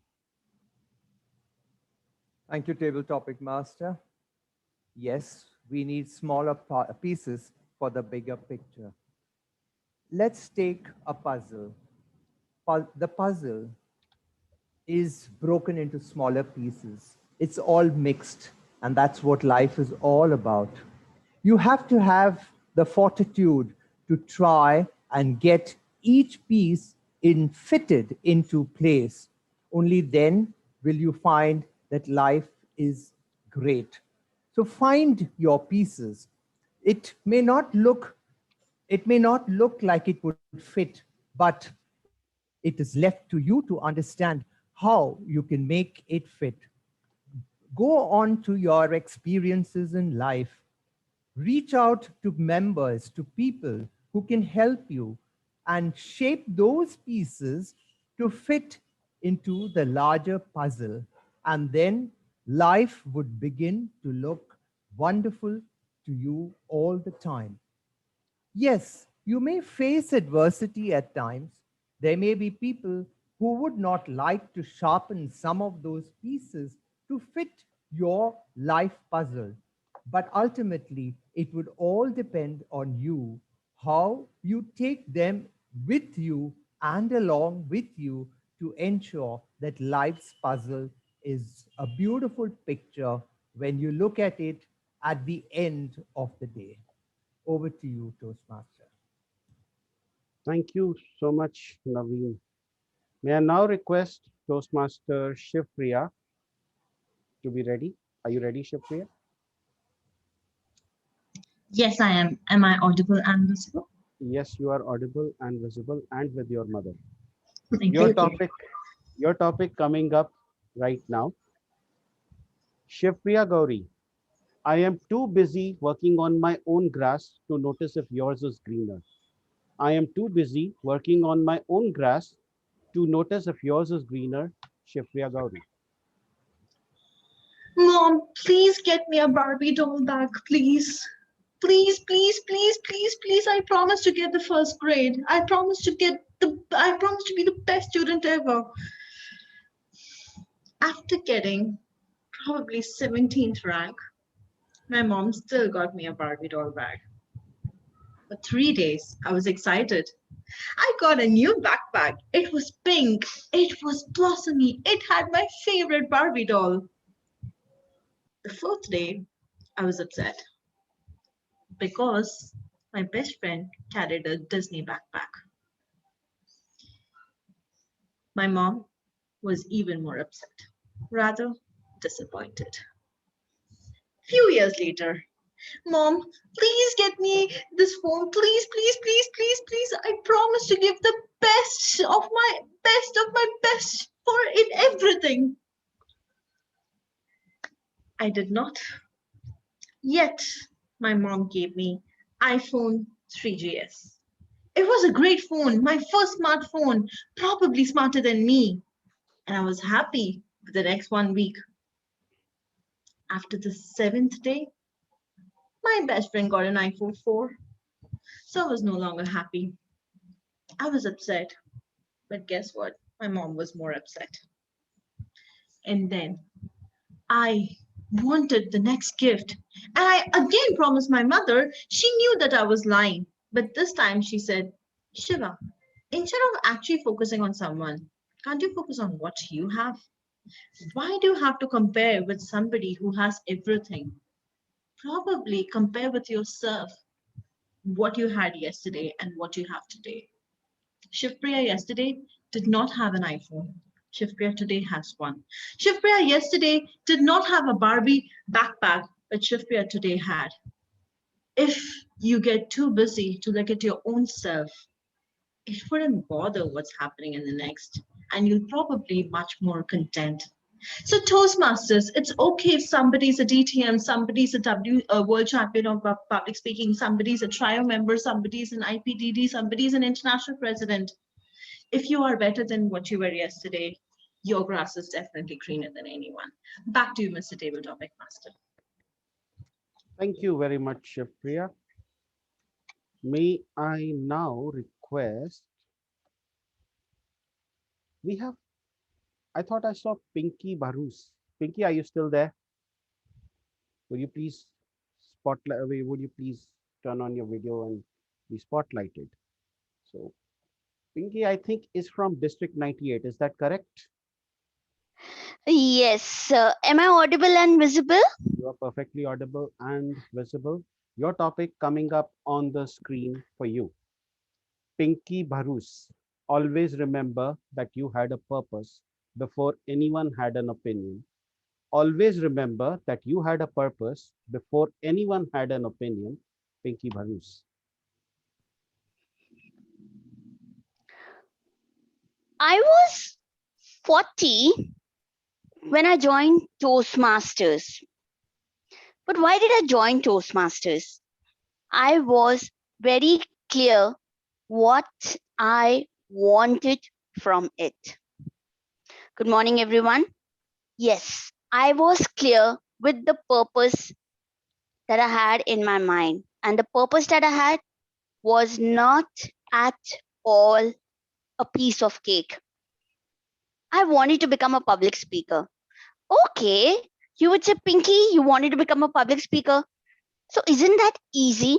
Thank you, Table Topic Master. Yes, we need smaller pieces for the bigger picture. Let's take a puzzle. The puzzle is broken into smaller pieces. It's all mixed, and that's what life is all about. You have to have the fortitude to try and get each piece fitted into place. Only then will you find that life is great. So find your pieces. It may not look it may not look like it would fit, but it is left to you to understand how you can make it fit. Go on to your experiences in life. Reach out to members, to people who can help you and shape those pieces to fit into the larger puzzle. And then life would begin to look wonderful to you all the time. Yes, you may face adversity at times. There may be people who would not like to sharpen some of those pieces to fit your life puzzle. But ultimately, it would all depend on you, how you take them with you and along with you to ensure that life's puzzle is a beautiful picture when you look at it at the end of the day. Over to you, Toastmaster. Thank you so much, Naveen. May I now request Toastmaster Shivpriya to be ready? Are you ready, Shivpriya? Yes, I am. Am I audible and visible? Yes, you are audible and visible and with your mother. Thank Your you. topic coming up right now. Shivpriya Gauri, I am too busy working on my own grass to notice if yours is greener. I am too busy working on my own grass to notice if yours is greener. Shivpriya Gauri. Mom, please get me a Barbie doll back, please. Please, please, please, please, please. I promise to get the first grade. I promise to be the best student ever. After getting probably 17th rank, my mom still got me a Barbie doll bag. For 3 days, I was excited. I got a new backpack. It was pink. It was blossomy. It had my favorite Barbie doll. The fourth day, I was upset because my best friend carried a Disney backpack. My mom was even more upset, rather disappointed. Few years later, Mom, please get me this phone. Please, please, please, please, please. I promise to give the best of my best for in everything. I did not. Yet, my mom gave me iPhone 3GS. It was a great phone, my first smartphone, probably smarter than me. And I was happy for the next 1 week. After the 7th day, my best friend got an iPhone 4. So I was no longer happy. I was upset. But guess what? My mom was more upset. And then I wanted the next gift. And I again promised my mother. She knew that I was lying. But this time she said, Shiva, instead of actually focusing on someone, can't you focus on what you have? Why do you have to compare with somebody who has everything? Probably compare with yourself what you had yesterday and what you have today. Shivpriya yesterday did not have an iPhone. Shivpriya today has one. Shivpriya yesterday did not have a Barbie backpack, but Shivpriya today had. If you get too busy to look at your own self, it wouldn't bother what's happening in the next, and you'll probably be much more content. So Toastmasters, it's okay if somebody's a DTM, somebody's a world champion of public speaking, somebody's a trio member, somebody's an IPDD, somebody's an international president. If you are better than what you were yesterday, your grass is definitely greener than anyone. Back to you, Mr. Table Topic Master. Thank you very much, Shivpriya. May I now request, I thought I saw Pinky Barus. Pinky, are you still there? Would you please would you please turn on your video and be spotlighted? So Pinky, I think, is from District 98. Is that correct? Yes. Am I audible and visible? You are perfectly audible and visible. Your topic coming up on the screen for you. Pinky Barus, always remember that you had a purpose before anyone had an opinion. Always remember that you had a purpose before anyone had an opinion. Pinky Barus. I was 40 when I joined Toastmasters. But why did I join Toastmasters? I was very clear what I wanted from it. Good morning, everyone. Yes, I was clear with the purpose that I had in my mind. And the purpose that I had was not at all a piece of cake. I wanted to become a public speaker. Okay, you would say, Pinky, you wanted to become a public speaker. So isn't that easy?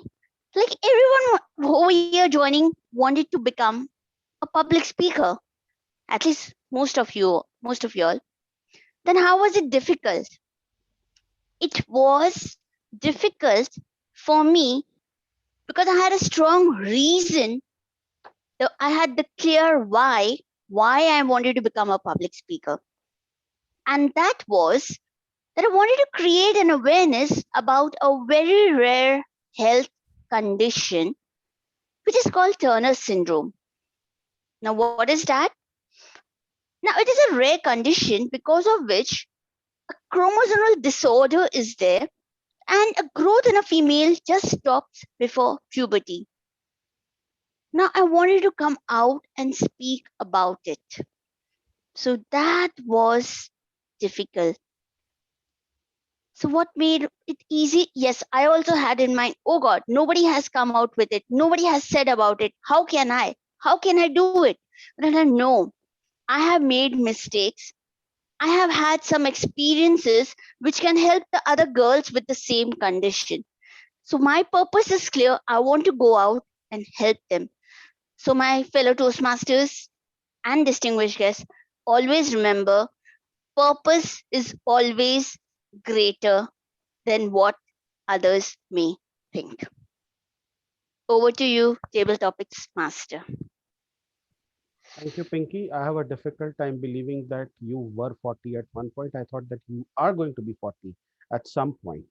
Like everyone over here joining wanted to become a public speaker. At least most of y'all. Then how was it difficult? It was difficult for me because I had a strong reason. I had the clear why I wanted to become a public speaker. And that was that I wanted to create an awareness about a very rare health condition which is called Turner syndrome. Now, what is that? Now, it is a rare condition because of which chromosomal disorder is there and a growth in a female just stops before puberty. Now, I wanted to come out and speak about it. So that was difficult. So what made it easy? Yes, I also had in mind, oh God, nobody has come out with it. Nobody has said about it. How can I? How can I do it? But I know I have made mistakes. I have had some experiences which can help the other girls with the same condition. So my purpose is clear. I want to go out and help them. So my fellow Toastmasters and distinguished guests, always remember, purpose is always greater than what others may think. Over to you, Table Topics Master. Thank you, Pinky. I have a difficult time believing that you were 40 at one point. I thought that you are going to be 40 at some point.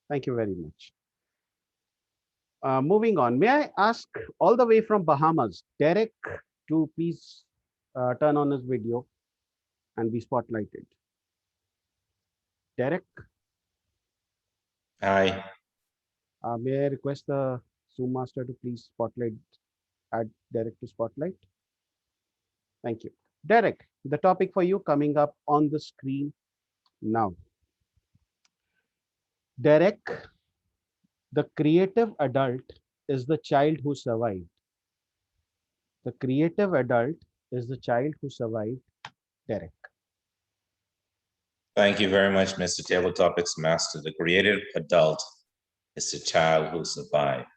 Thank you very much. Moving on, may I ask all the way from Bahamas, Derek, to please turn on his video and be spotlighted. Derek? Hi. May I request the Zoom master to please add Derek to spotlight? Thank you. Derek, the topic for you coming up on the screen now. Derek, the creative adult is the child who survived. The creative adult is the child who survived. Derek. Thank you very much, Mr. Table Topics Master. The creative adult is the child who survived.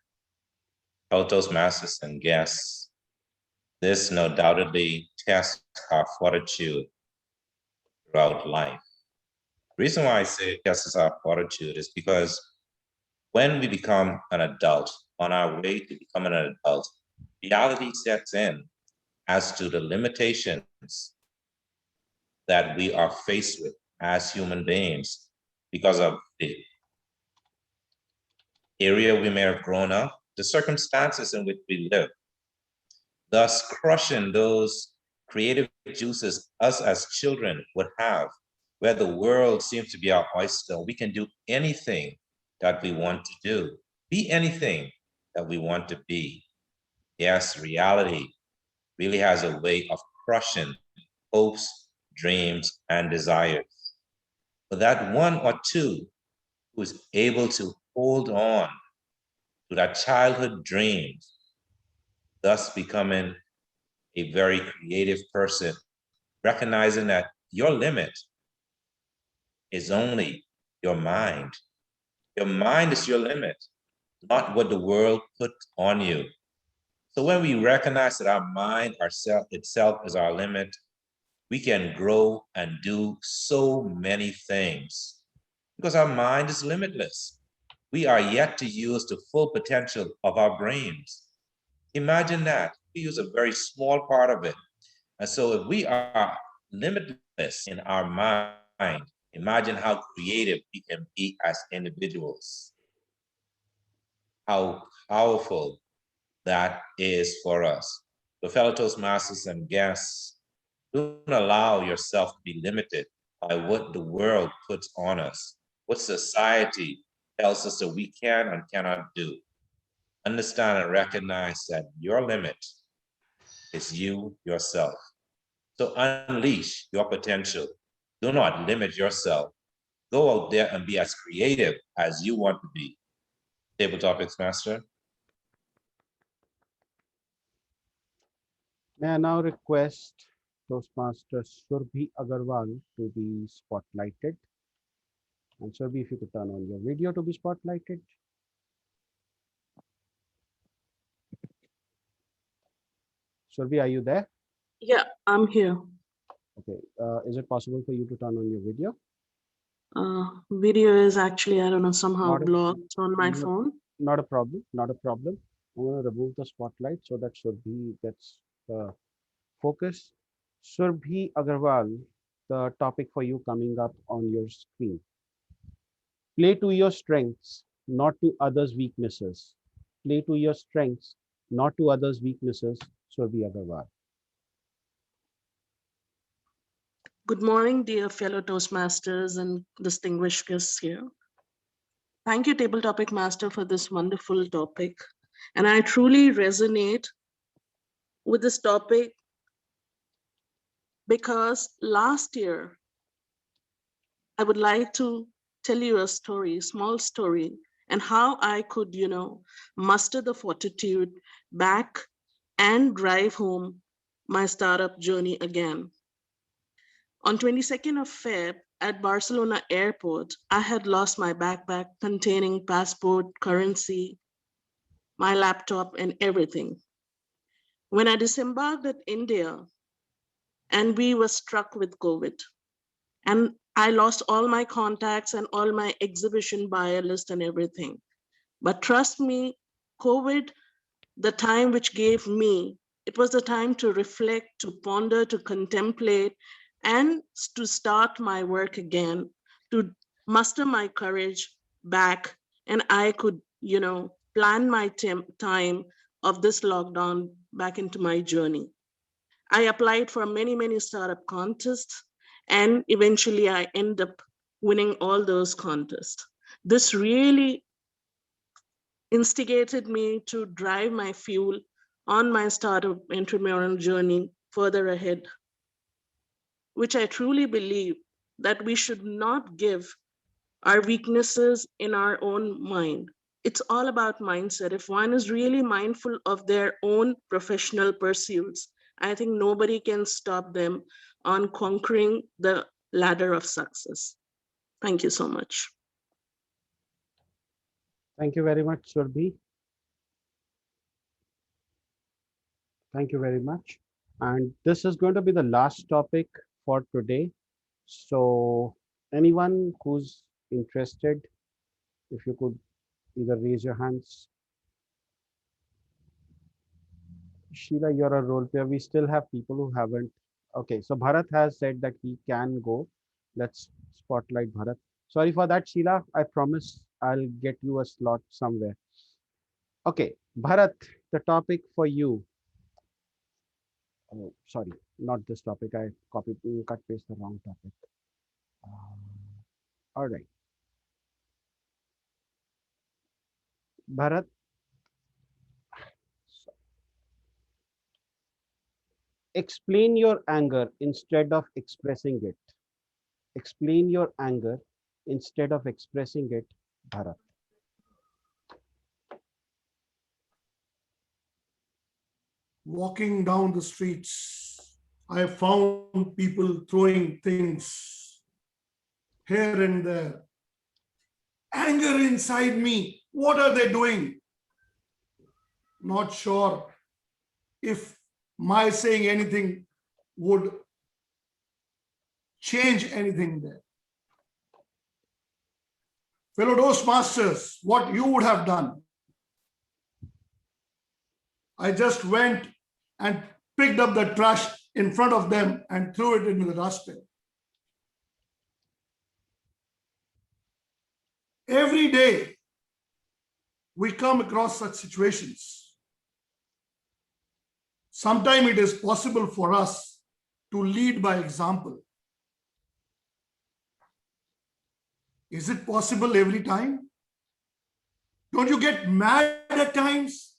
Fellow Toastmasters and guests, this no doubtedly tests our fortitude throughout life. The reason why I say it tests our fortitude is because when we become an adult, on our way to becoming an adult, reality sets in as to the limitations that we are faced with as human beings because of the area we may have grown up, the circumstances in which we live, thus crushing those creative juices us as children would have, where the world seems to be our oyster. We can do anything that we want to do, be anything that we want to be. Yes, reality really has a way of crushing hopes, dreams, and desires. But that one or two who's able to hold on to that childhood dream, thus becoming a very creative person, recognizing that your limit is only your mind. Your mind is your limit, not what the world put on you. So when we recognize that our mind itself is our limit, we can grow and do so many things because our mind is limitless. We are yet to use the full potential of our brains. Imagine that. We use a very small part of it. And so if we are limitless in our mind, imagine how creative we can be as individuals. How powerful that is for us. So fellow Toastmasters and guests, don't allow yourself to be limited by what the world puts on us, what society tells us that we can and cannot do. Understand and recognize that your limit is you yourself. So unleash your potential. Do not limit yourself. Go out there and be as creative as you want to be. Table Topics Master. May I now request Toastmaster Surbhi Agarwal to be spotlighted. And Surbhi, if you could turn on your video to be spotlighted. Surbhi, are you there? Yeah, I'm here. Okay. Is it possible for you to turn on your video? Video is actually, I don't know, somehow Not a- blocked on my not- phone. Not a problem. Not a problem. I'm going to remove the spotlight so that Surbhi gets focus. Surbhi Agarwal, the topic for you coming up on your screen. Play to your strengths. not to others' weaknesses. Play to your strengths, not to others' weaknesses. Surbi Agarwal. Good morning, dear fellow Toastmasters and distinguished guests here. Thank you, Table Topic Master, for this wonderful topic. And I truly resonate with this topic because last year, I would like to tell you a story, small story, and how I could, muster the fortitude back and drive home my startup journey again. On 22nd of Feb at Barcelona airport, I had lost my backpack containing passport, currency, my laptop, and everything. When I disembarked at India, and we were struck with COVID, and I lost all my contacts and all my exhibition buyer list and everything. But trust me, COVID, the time which gave me, it was the time to reflect, to ponder, to contemplate, and to start my work again, to muster my courage back, and I could, plan my time of this lockdown back into my journey. I applied for many, many startup contests, and eventually I end up winning all those contests. This really instigated me to drive my fuel on my startup entrepreneurial journey further ahead, which I truly believe that we should not give our weaknesses in our own mind. It's all about mindset. If one is really mindful of their own professional pursuits, I think nobody can stop them on conquering the ladder of success. Thank you so much. Thank you very much, Surbi. Thank you very much. And this is going to be the last topic for today. So anyone who's interested, if you could either raise your hands. Sheila, you're a role player. We still have people who haven't. Okay, so Bharat has said that he can go. Let's spotlight Bharat. Sorry for that, Sheila. I promise I'll get you a slot somewhere. Okay, Bharat, the topic for you. Oh, sorry, not this topic. I cut paste the wrong topic. All right. Bharat, explain your anger instead of expressing it. Explain your anger instead of expressing it, Bharat. Walking down the streets, I found people throwing things here and there. Anger inside me. What are they doing? Not sure if my saying anything would change anything there. Fellow Toastmasters, what you would have done? I just went and picked up the trash in front of them and threw it into the dustbin. Every day, we come across such situations. Sometimes it is possible for us to lead by example. Is it possible every time? Don't you get mad at times?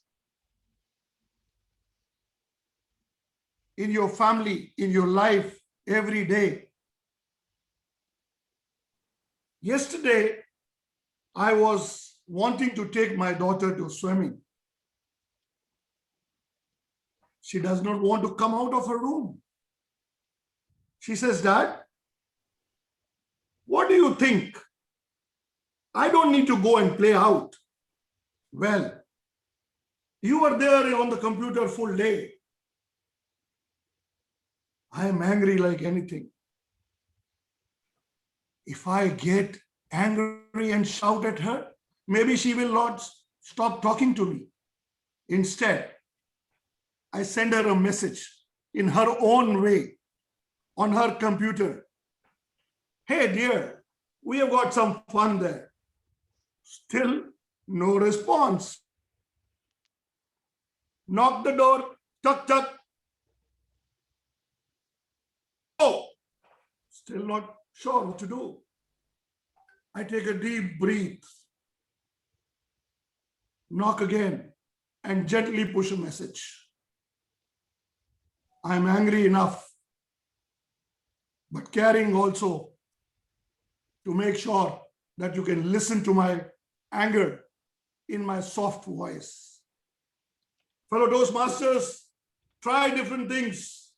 In your family, in your life, every day. Yesterday, I was wanting to take my daughter to swimming. She does not want to come out of her room. She says, Dad, what do you think? I don't need to go and play out. Well, you were there on the computer full day. I am angry like anything. If I get angry and shout at her, maybe she will not stop talking to me. Instead, I send her a message in her own way on her computer. Hey dear, we have got some fun there. Still, No response. Knock the door. Tuck, tuck. Oh, still not sure what to do. I take a deep breath. Knock again and gently push a message. I'm angry enough, but caring also to make sure that you can listen to my anger in my soft voice. Fellow Toastmasters, try different things.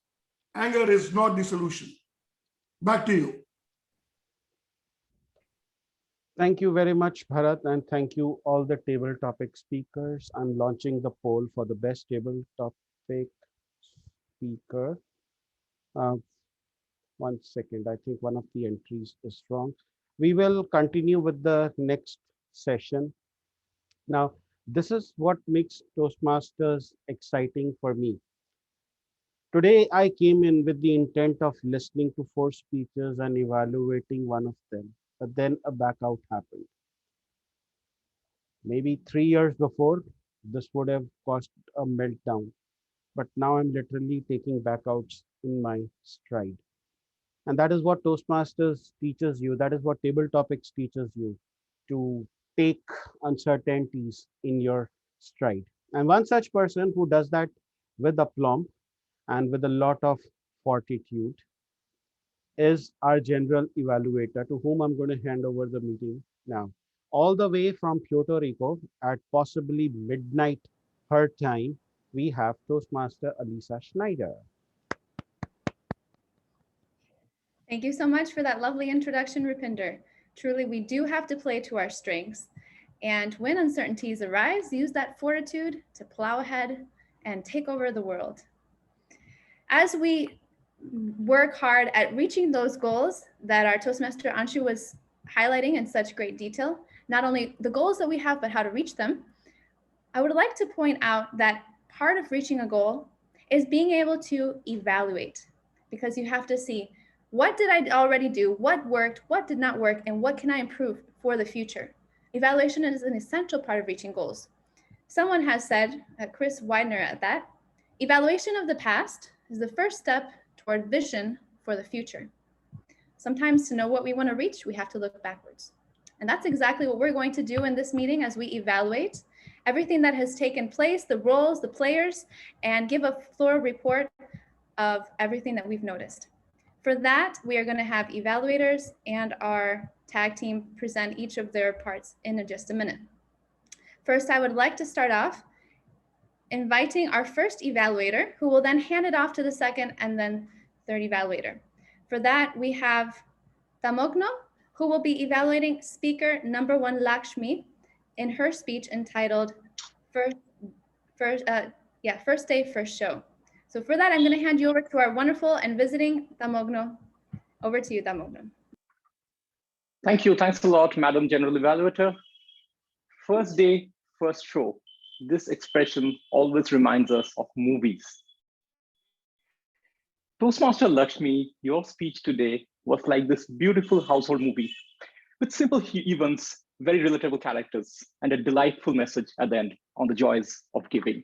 Anger is not the solution. Back to you. Thank you very much, Bharat, and thank you all the table topic speakers. I'm launching the poll for the best table topic speaker. Uh, 1 second, I think one of the entries is wrong. We will continue with the next session. Now, this is what makes Toastmasters exciting for me. Today, I came in with the intent of listening to 4 speeches and evaluating one of them, but then a backout happened. Maybe 3 years before, this would have caused a meltdown, but now I'm literally taking backouts in my stride. And that is what Toastmasters teaches you. That is what table topics teaches you, to take uncertainties in your stride. And one such person who does that with aplomb and with a lot of fortitude is our general evaluator, to whom I'm going to hand over the meeting now. All the way from Puerto Rico at possibly midnight her time, we have Toastmaster Alisa Schneider. Thank you so much for that lovely introduction, Rupinder. Truly, we do have to play to our strengths. And when uncertainties arise, use that fortitude to plow ahead and take over the world. As we work hard at reaching those goals that our Toastmaster Anshu was highlighting in such great detail, not only the goals that we have, but how to reach them, I would like to point out that part of reaching a goal is being able to evaluate, because you have to see, what did I already do? What worked? What did not work? And what can I improve for the future? Evaluation is an essential part of reaching goals. Someone has said, Chris Widener at that, evaluation of the past is the first step toward vision for the future. Sometimes to know what we want to reach, we have to look backwards. And that's exactly what we're going to do in this meeting as we evaluate everything that has taken place, the roles, the players, and give a thorough report of everything that we've noticed. For that, we are going to have evaluators and our tag team present each of their parts in just a minute. First, I would like to start off inviting our first evaluator, who will then hand it off to the second and then third evaluator. For that, we have Tamogno, who will be evaluating speaker number 1, Lakshmi, in her speech entitled First Day, First Show. So for that, I'm going to hand you over to our wonderful and visiting Tamogno. Over to you, Tamogno. Thank you. Thanks a lot, Madam General Evaluator. First day, first show. This expression always reminds us of movies. Toastmaster Lakshmi, your speech today was like this beautiful household movie with simple events, very relatable characters, and a delightful message at the end on the joys of giving.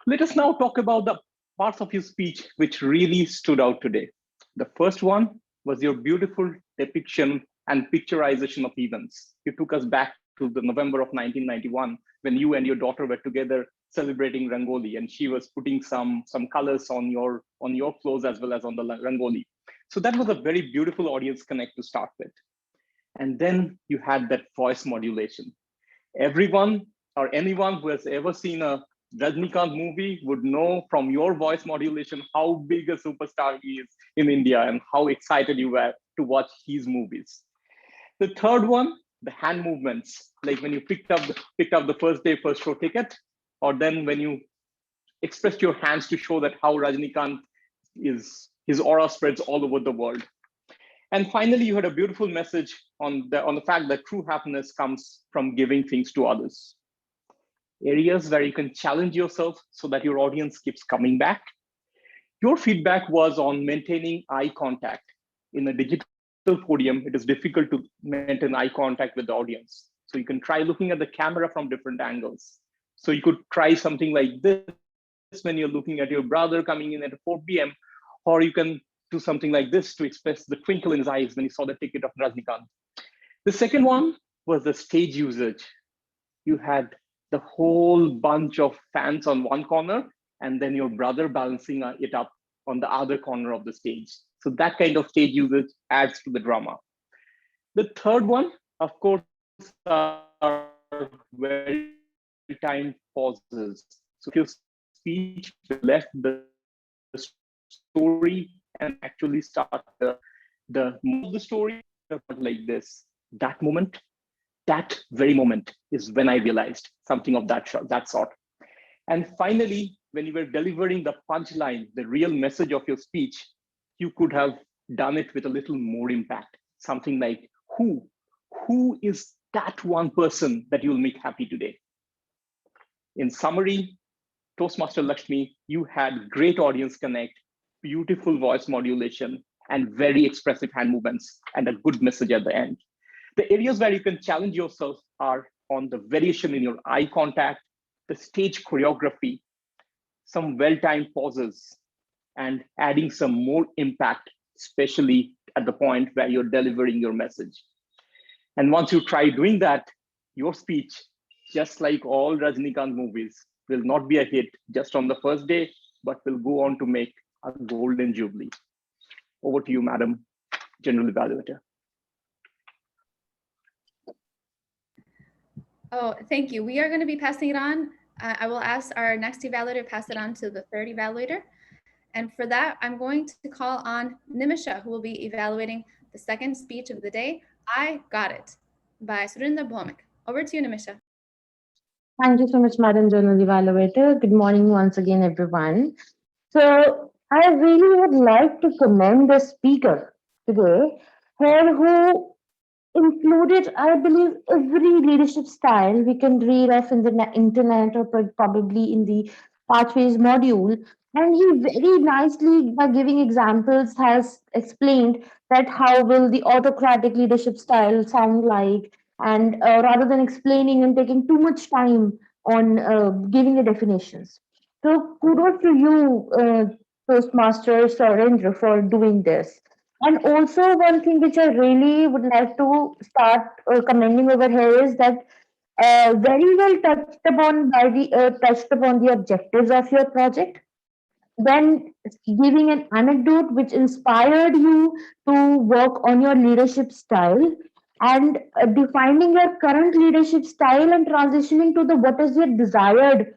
Let us now talk about the parts of your speech which really stood out today. The first one was your beautiful depiction and picturization of events. You took us back to the November of 1991 when you and your daughter were together celebrating Rangoli, and she was putting some colors on your floors as well as on the Rangoli. So that was a very beautiful audience connect to start with. And then you had that voice modulation. Everyone or anyone who has ever seen a Rajnikant movie would know from your voice modulation how big a superstar he is in India and how excited you were to watch his movies. The third one, the hand movements, like when you picked up the first day, first show ticket, or then when you expressed your hands to show that how Rajnikant is, his aura spreads all over the world. And finally, you had a beautiful message on the fact that true happiness comes from giving things to others. Areas where you can challenge yourself so that your audience keeps coming back. Your feedback was on maintaining eye contact. In a digital podium, it is difficult to maintain eye contact with the audience. So you can try looking at the camera from different angles. So you could try something like this when you're looking at your brother coming in at 4 p.m., or you can do something like this to express the twinkle in his eyes when he saw the ticket of Rajnikant. The second one was the stage usage. You had the whole bunch of fans on one corner and then your brother balancing it up on the other corner of the stage. So that kind of stage usage adds to the drama. The third one, of course, are well-timed pauses. So if your speech left the story and actually start the moral of the story like this, that very moment is when I realized something of that sort. And finally, when you were delivering the punchline, the real message of your speech, you could have done it with a little more impact. Something like, who is that one person that you'll make happy today? In summary, Toastmaster Lakshmi, you had great audience connect, beautiful voice modulation, and very expressive hand movements, and a good message at the end. The areas where you can challenge yourself are on the variation in your eye contact, the stage choreography, some well-timed pauses, and adding some more impact, especially at the point where you're delivering your message. And once you try doing that, your speech, just like all Rajnikant movies, will not be a hit just on the first day, but will go on to make a golden jubilee. Over to you, Madam General Evaluator. Oh, thank you. We are going to be passing it on. I will ask our next evaluator to pass it on to the third evaluator. And for that, I'm going to call on Nimisha, who will be evaluating the second speech of the day, I Got It, by Surinder Bhomik. Over to you, Nimisha. Thank you so much, Madam Journal Evaluator. Good morning once again, everyone. So I really would like to commend the speaker today, here who included, I believe, every leadership style we can read off in the internet or probably in the Pathways module. And he very nicely, by giving examples, has explained that how will the autocratic leadership style sound like, and rather than explaining and taking too much time on giving the definitions. So kudos to you, Toastmaster Surendra, for doing this. And also one thing which I really would like to start commending over here is that very well touched upon the objectives of your project, then giving an anecdote which inspired you to work on your leadership style, and defining your current leadership style and transitioning to the what is your desired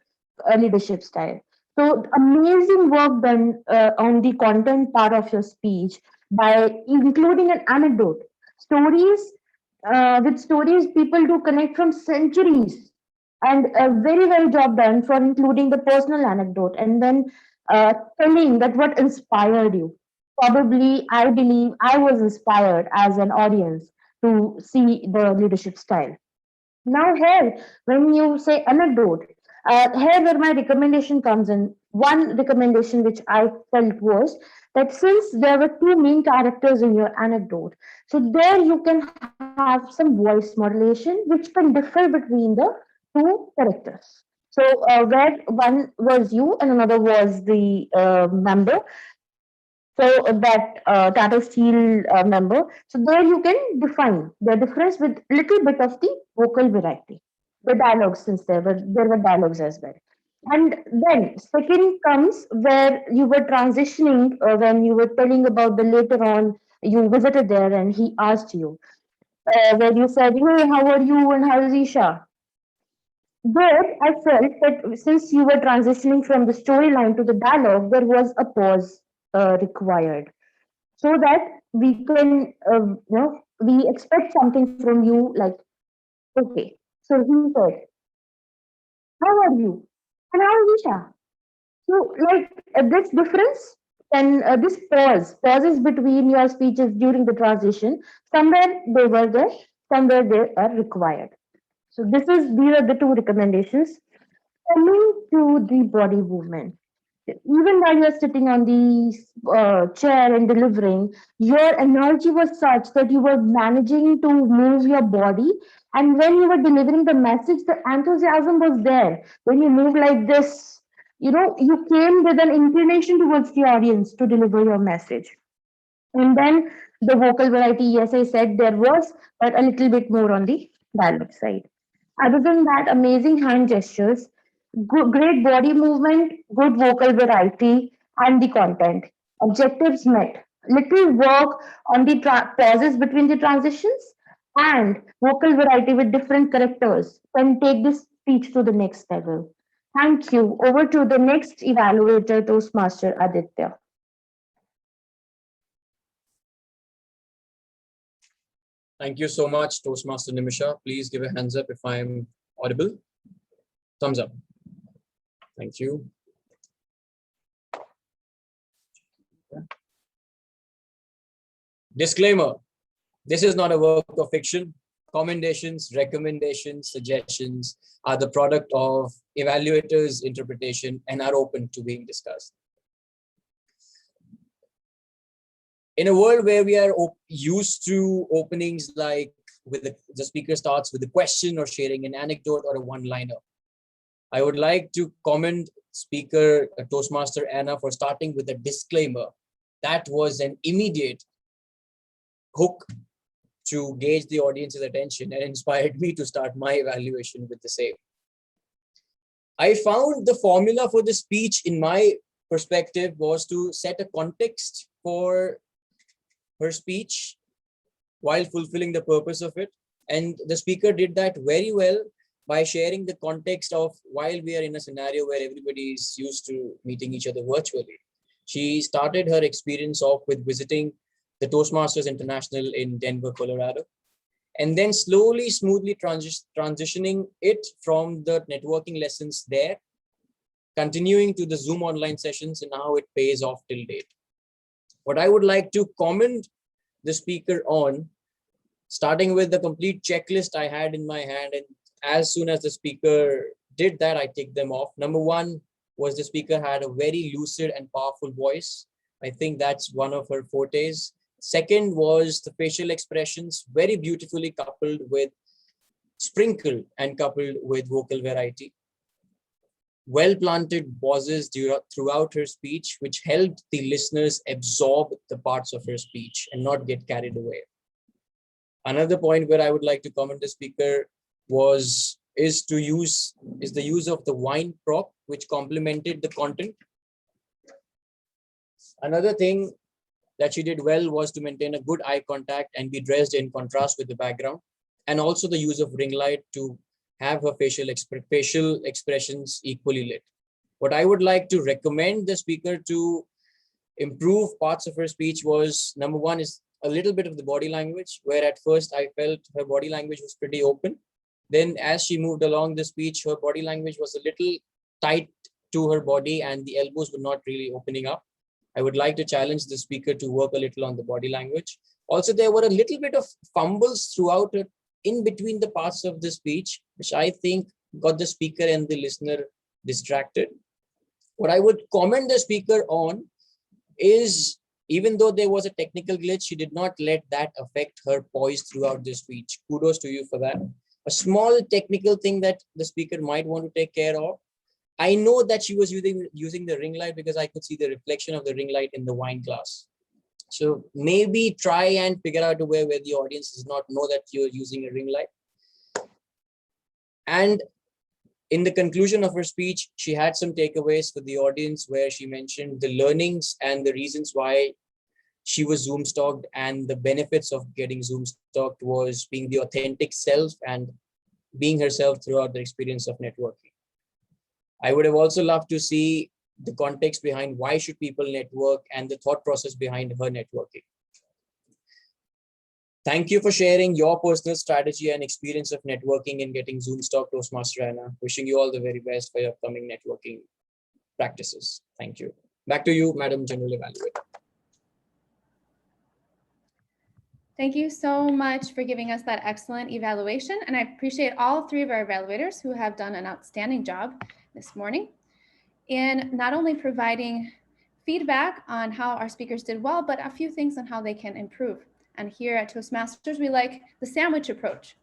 leadership style. So amazing work done on the content part of your speech by including an anecdote. Stories, with stories people do connect from centuries, and a very well job done for including the personal anecdote and then telling that what inspired you. Probably, I believe I was inspired as an audience to see the leadership style. Now, here, when you say anecdote, here where my recommendation comes in, one recommendation which I felt was that since there were two main characters in your anecdote, so there you can have some voice modulation which can differ between the two characters. So, where one was you and another was the member, so that Tata Steel member. So there you can define the difference with little bit of the vocal variety, the dialogues, since there were dialogues as well. And then second comes where you were transitioning when you were telling about the later on you visited there and he asked you where you said, "Hey, how are you and how's Isha?" There, I felt that since you were transitioning from the storyline to the dialogue, there was a pause required so that we can, we expect something from you like, okay. So he said, "How are you? And how is Isha?" So, like this difference and this pauses between your speeches during the transition, somewhere they were there, somewhere they are required. So, these are the two recommendations. Coming to the body movement, even while you're sitting on the chair and delivering, your energy was such that you were managing to move your body And when you were delivering the message, the enthusiasm was there. When you moved like this, you came with an inclination towards the audience to deliver your message. And then the vocal variety, yes, I said there was, but a little bit more on the dialogue side. Other than that, amazing hand gestures, great body movement, good vocal variety, and the content. Objectives met. Little work on the pauses between the transitions and vocal variety with different characters can take this speech to the next level. Thank you. Over to the next evaluator, Toastmaster Aditya. Thank you so much, Toastmaster Nimisha. Please give a hands up if I'm audible. Thumbs up. Thank you. Disclaimer. This is not a work of fiction. Commendations, recommendations, suggestions are the product of evaluators' interpretation and are open to being discussed. In a world where we are used to openings like with the speaker starts with a question or sharing an anecdote or a one-liner, I would like to commend speaker Toastmaster Anna for starting with a disclaimer. That was an immediate hook to gauge the audience's attention and inspired me to start my evaluation with the same. I found the formula for the speech in my perspective was to set a context for her speech while fulfilling the purpose of it. And the speaker did that very well by sharing the context of while we are in a scenario where everybody is used to meeting each other virtually. She started her experience off with visiting the Toastmasters International in Denver, Colorado, and then slowly, smoothly transitioning it from the networking lessons there, continuing to the Zoom online sessions, and how it pays off till date. What I would like to comment the speaker on, starting with the complete checklist I had in my hand, and as soon as the speaker did that, I ticked them off. Number one was the speaker had a very lucid and powerful voice. I think that's one of her fortes. Second was the facial expressions, very beautifully coupled with sprinkled and coupled with vocal variety. Well-planted pauses throughout her speech, which helped the listeners absorb the parts of her speech and not get carried away. Another point where I would like to comment the speaker is the use of the wine prop, which complemented the content. Another thing that she did well was to maintain a good eye contact and be dressed in contrast with the background, and also the use of ring light to have her facial expressions equally lit. What I would like to recommend the speaker to improve parts of her speech was, number one is a little bit of the body language, where at first I felt her body language was pretty open. Then as she moved along the speech, her body language was a little tight to her body and the elbows were not really opening up. I would like to challenge the speaker to work a little on the body language. Also, there were a little bit of fumbles throughout it, in between the parts of the speech, which I think got the speaker and the listener distracted. What I would comment the speaker on is, even though there was a technical glitch, she did not let that affect her poise throughout the speech. Kudos to you for that. A small technical thing that the speaker might want to take care of. I know that she was using the ring light because I could see the reflection of the ring light in the wine glass. So maybe try and figure out a way where the audience does not know that you're using a ring light. And in the conclusion of her speech, she had some takeaways for the audience where she mentioned the learnings and the reasons why she was Zoom stalked, and the benefits of getting Zoom stalked was being the authentic self and being herself throughout the experience of networking. I would have also loved to see the context behind why should people network and the thought process behind her networking. Thank you for sharing your personal strategy and experience of networking and getting Zoom stock, Toastmaster Anna. Wishing you all the very best for your upcoming networking practices. Thank you. Back to you, Madam General Evaluator. Thank you so much for giving us that excellent evaluation. And I appreciate all three of our evaluators who have done an outstanding job this morning in not only providing feedback on how our speakers did well, but a few things on how they can improve. And here at Toastmasters, we like the sandwich approach.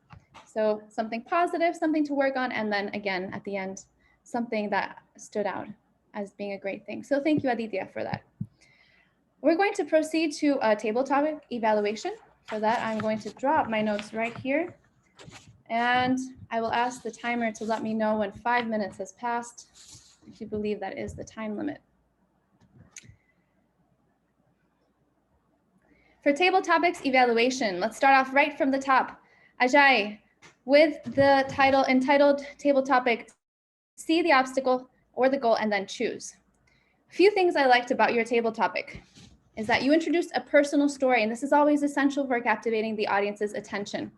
So something positive, something to work on, and then again at the end, something that stood out as being a great thing. So thank you, Aditya, for that. We're going to proceed to a table topic evaluation. For that, I'm going to drop my notes right here. And I will ask the timer to let me know when 5 minutes has passed, if you believe that is the time limit. For table topics evaluation, let's start off right from the top. Ajay, with the title entitled table topic, see the obstacle or the goal and then choose. A few things I liked about your table topic is that you introduced a personal story, and this is always essential for captivating the audience's attention.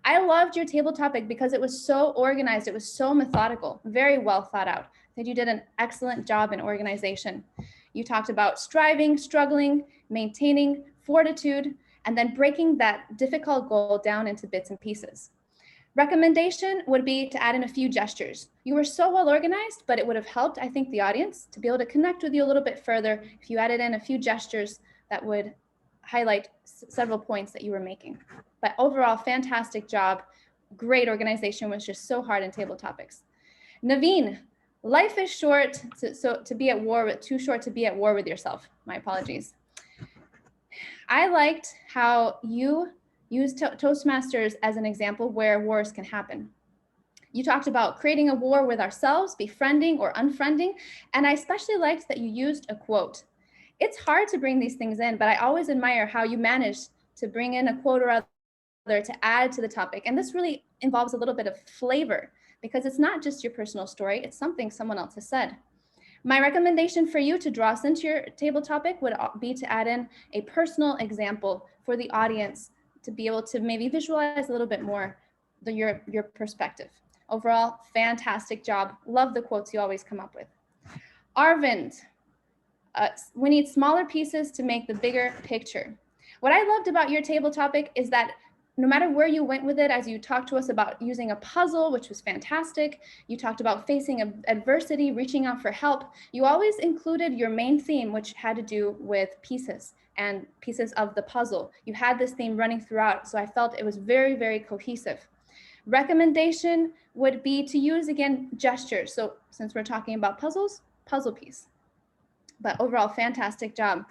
I loved your table topic because it was so organized, it was so methodical, very well thought out. I think you did an excellent job in organization. You talked about striving, struggling, maintaining, fortitude, and then breaking that difficult goal down into bits and pieces. Recommendation would be to add in a few gestures. You were so well organized, but it would have helped, I think, the audience to be able to connect with you a little bit further if you added in a few gestures that would highlight several points that you were making. But overall, fantastic job. Great organization, was just so hard in table topics. Naveen, life is short, to be at war with, too short to be at war with yourself. My apologies. I liked how you used Toastmasters as an example where wars can happen. You talked about creating a war with ourselves, befriending or unfriending, and I especially liked that you used a quote. It's hard to bring these things in, but I always admire how you managed to bring in a quote or other to add to the topic. And this really involves a little bit of flavor because it's not just your personal story, it's something someone else has said. My recommendation for you to draw us into your table topic would be to add in a personal example for the audience to be able to maybe visualize a little bit more your perspective. Overall, fantastic job. Love the quotes you always come up with. Arvind, we need smaller pieces to make the bigger picture. What I loved about your table topic is that no matter where you went with it, as you talked to us about using a puzzle, which was fantastic, you talked about facing adversity, reaching out for help, you always included your main theme, which had to do with pieces and pieces of the puzzle. You had this theme running throughout, so I felt it was very, very cohesive. Recommendation would be to use, again, gestures. So since we're talking about puzzles, puzzle piece. But overall, fantastic job.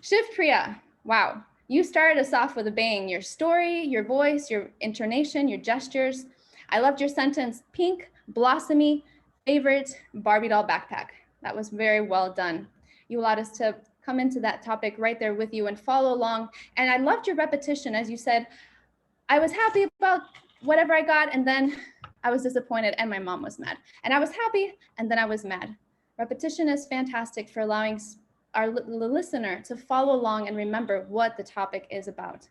Shiv Priya, wow. You started us off with a bang. Your story, your voice, your intonation, your gestures. I loved your sentence, pink, blossomy, favorite Barbie doll backpack. That was very well done. You allowed us to come into that topic right there with you and follow along. And I loved your repetition, as you said, I was happy about whatever I got, and then I was disappointed and my mom was mad. And I was happy, and then I was mad. Repetition is fantastic for allowing the listener to follow along and remember what the topic is about.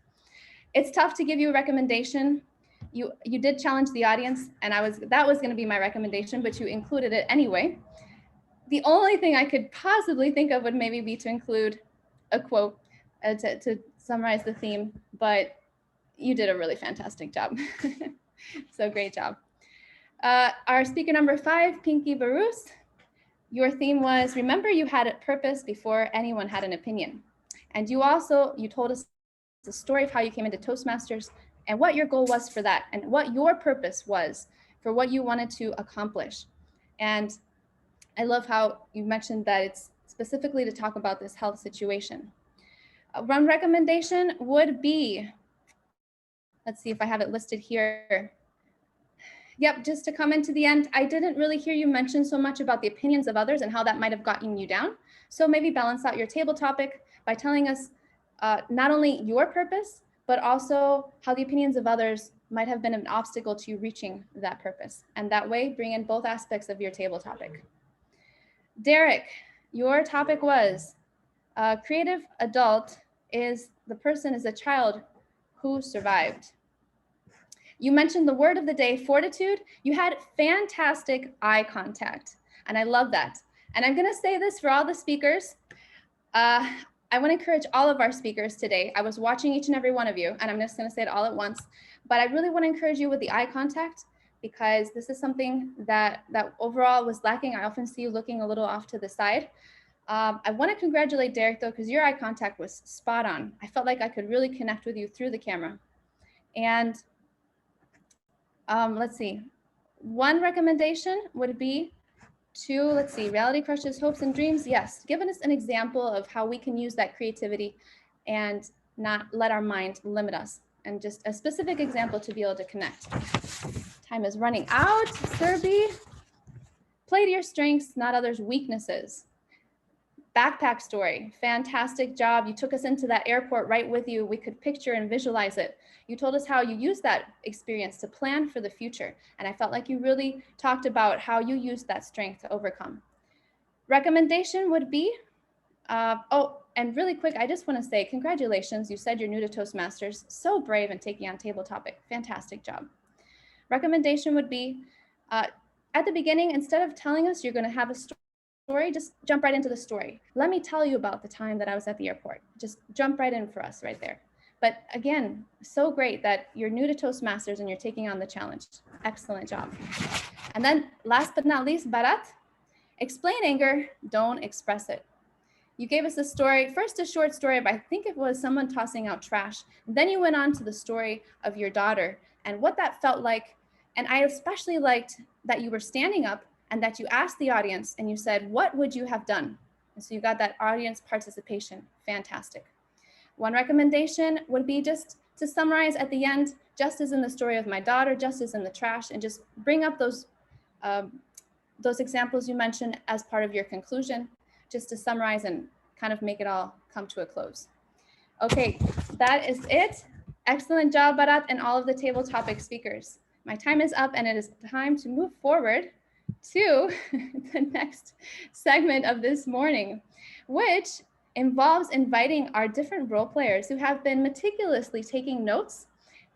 It's tough to give you a recommendation. You did challenge the audience, and that was going to be my recommendation, but you included it anyway. The only thing I could possibly think of would maybe be to include a quote to summarize the theme, but you did a really fantastic job. So great job. Our speaker number 5, Pinky Barus. Your theme was, remember you had a purpose before anyone had an opinion. And you told us the story of how you came into Toastmasters and what your goal was for that and what your purpose was for what you wanted to accomplish. And I love how you mentioned that it's specifically to talk about this health situation. One recommendation would be, let's see if I have it listed here. Yep, just to come into the end, I didn't really hear you mention so much about the opinions of others and how that might have gotten you down. So maybe balance out your table topic by telling us not only your purpose, but also how the opinions of others might have been an obstacle to you reaching that purpose. And that way, bring in both aspects of your table topic. Derek, your topic was creative adult is a child who survived. You mentioned the word of the day, fortitude. You had fantastic eye contact, and I love that. And I'm gonna say this for all the speakers. I wanna encourage all of our speakers today. I was watching each and every one of you, and I'm just gonna say it all at once, but I really wanna encourage you with the eye contact because this is something that overall was lacking. I often see you looking a little off to the side. I wanna congratulate Derek though, because your eye contact was spot on. I felt like I could really connect with you through the camera. And Let's see. One recommendation would be to, let's see, reality crushes hopes and dreams. Yes, give us an example of how we can use that creativity and not let our mind limit us, and just a specific example to be able to connect. Time is running out. Serbi, play to your strengths, not others' weaknesses. Backpack story, fantastic job. You took us into that airport right with you. We could picture and visualize it. You told us how you used that experience to plan for the future. And I felt like you really talked about how you used that strength to overcome. Recommendation would be, and really quick, I just want to say congratulations. You said you're new to Toastmasters. So brave in taking on table topic. Fantastic job. Recommendation would be, at the beginning, instead of telling us you're going to have a story, just jump right into the story. Let me tell you about the time that I was at the airport. Just jump right in for us right there. But again, so great that you're new to Toastmasters and you're taking on the challenge. Excellent job. And then last but not least, Bharat, explain anger, don't express it. You gave us a story, first a short story, but I think it was someone tossing out trash. Then you went on to the story of your daughter and what that felt like. And I especially liked that you were standing up and that you asked the audience and you said, what would you have done? And so you got that audience participation. Fantastic. One recommendation would be just to summarize at the end, just as in the story of my daughter, just as in the trash, and just bring up those examples you mentioned as part of your conclusion, just to summarize and kind of make it all come to a close. Okay, that is it. Excellent job, Bharat, and all of the table topic speakers. My time is up and it is time to move forward to the next segment of this morning, which involves inviting our different role players who have been meticulously taking notes.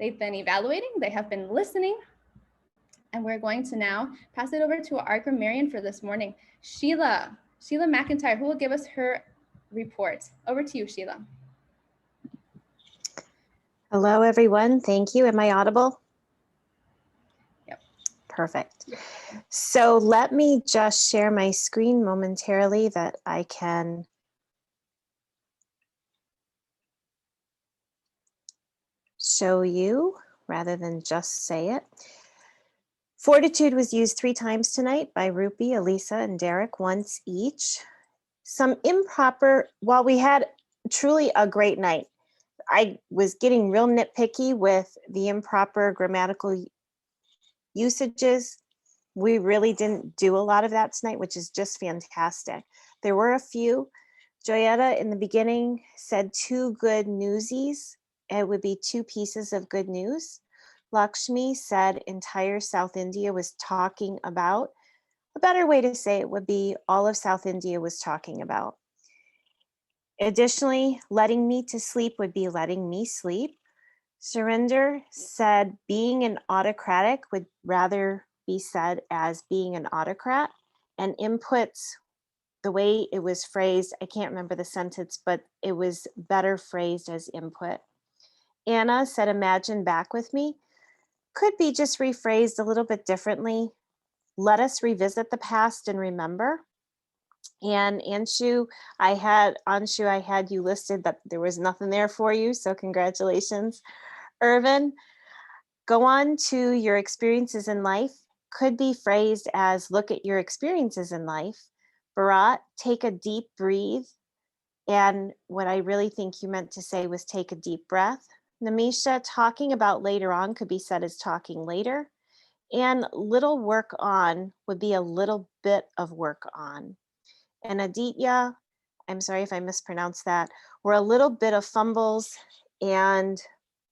They've been evaluating, they have been listening, and we're going to now pass it over to our grammarian for this morning, Sheila McIntyre, who will give us her report. Over to you, Sheila. Hello, everyone. Thank you. Am I audible? Yep. Perfect. So let me just share my screen momentarily that I can show you rather than just say it. Fortitude was used 3 times tonight by Rupi, Elisa, and Derek, once each. Some improper, while we had truly a great night, I was getting real nitpicky with the improper grammatical usages. We really didn't do a lot of that tonight, which is just fantastic. There were a few. Joyetta in the beginning said 2 good newsies. It would be 2 pieces of good news. Lakshmi said entire South India was talking about. A better way to say it would be all of South India was talking about. Additionally, letting me to sleep would be letting me sleep. Surinder said being an autocratic would rather be said as being an autocrat. And inputs, the way it was phrased, I can't remember the sentence, but it was better phrased as input. Anna said imagine back with me. Could be just rephrased a little bit differently. Let us revisit the past and remember. And Anshu, I had you listed that there was nothing there for you, so congratulations. Irvin, go on to your experiences in life. Could be phrased as look at your experiences in life. Bharat, take a deep breathe. And what I really think you meant to say was take a deep breath. Namisha, talking about later on could be said as talking later. And little work on would be a little bit of work on. And Aditya, I'm sorry if I mispronounced that, were a little bit of fumbles and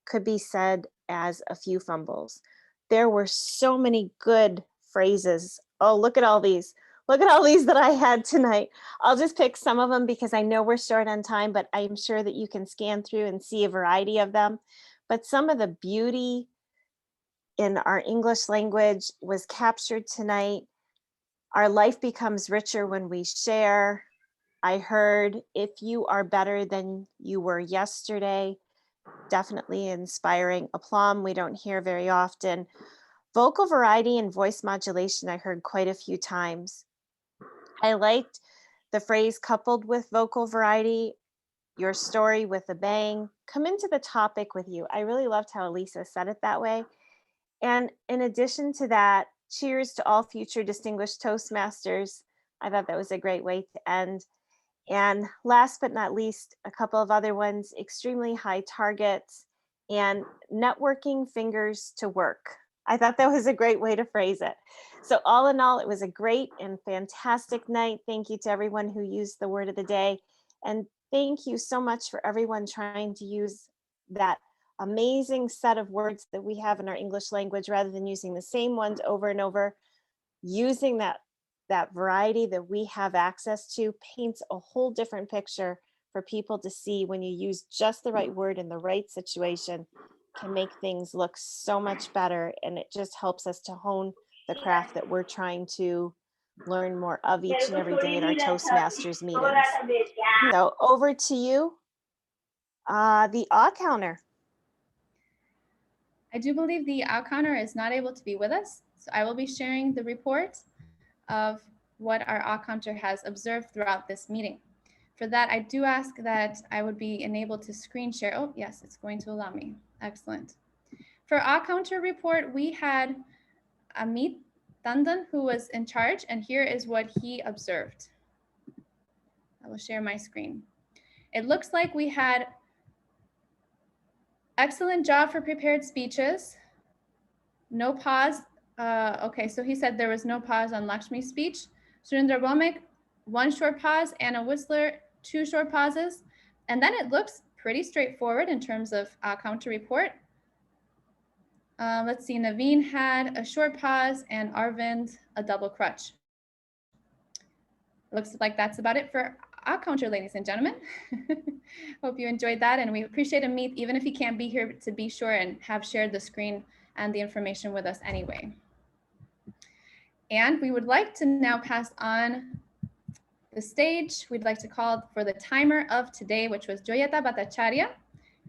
could be said as a few fumbles. There were so many good phrases. Oh, look at all these. Look at all these that I had tonight. I'll just pick some of them because I know we're short on time, but I'm sure that you can scan through and see a variety of them. But some of the beauty in our English language was captured tonight. Our life becomes richer when we share. I heard if you are better than you were yesterday, definitely inspiring. Aplomb we don't hear very often. Vocal variety and voice modulation I heard quite a few times. I liked the phrase coupled with vocal variety, your story with a bang, come into the topic with you. I really loved how Elisa said it that way. And in addition to that, cheers to all future distinguished Toastmasters. I thought that was a great way to end. And last but not least, a couple of other ones, extremely high targets and networking fingers to work. I thought that was a great way to phrase it. So all in all, it was a great and fantastic night. Thank you to everyone who used the word of the day. And thank you so much for everyone trying to use that amazing set of words that we have in our English language rather than using the same ones over and over. Using that variety that we have access to paints a whole different picture for people to see. When you use just the right word in the right situation, can make things look so much better, and it just helps us to hone the craft that we're trying to learn more of each and every day at our Toastmasters meetings. So over to you, the counter. I do believe the counter is not able to be with us, so I will be sharing the report of what our counter has observed throughout this meeting. For that, I do ask that I would be enabled to screen share. Oh, yes, it's going to allow me. Excellent. For our counter report, we had Amit Tandon, who was in charge, and here is what he observed. I will share my screen. It looks like we had excellent job for prepared speeches. No pause. Okay, so he said there was no pause on Lakshmi's speech. Surinder Bhowmik, 1 short pause. Anna Whistler, 2 short pauses. And then it looks pretty straightforward in terms of counter report. Let's see, Naveen had a short pause and Arvind a double crutch. Looks like that's about it for our counter, ladies and gentlemen. Hope you enjoyed that, and we appreciate Amit, even if he can't be here, to be sure and have shared the screen and the information with us anyway. And we would like to now pass on the stage. We'd like to call for the timer of today, which was Joyata Bhattacharya,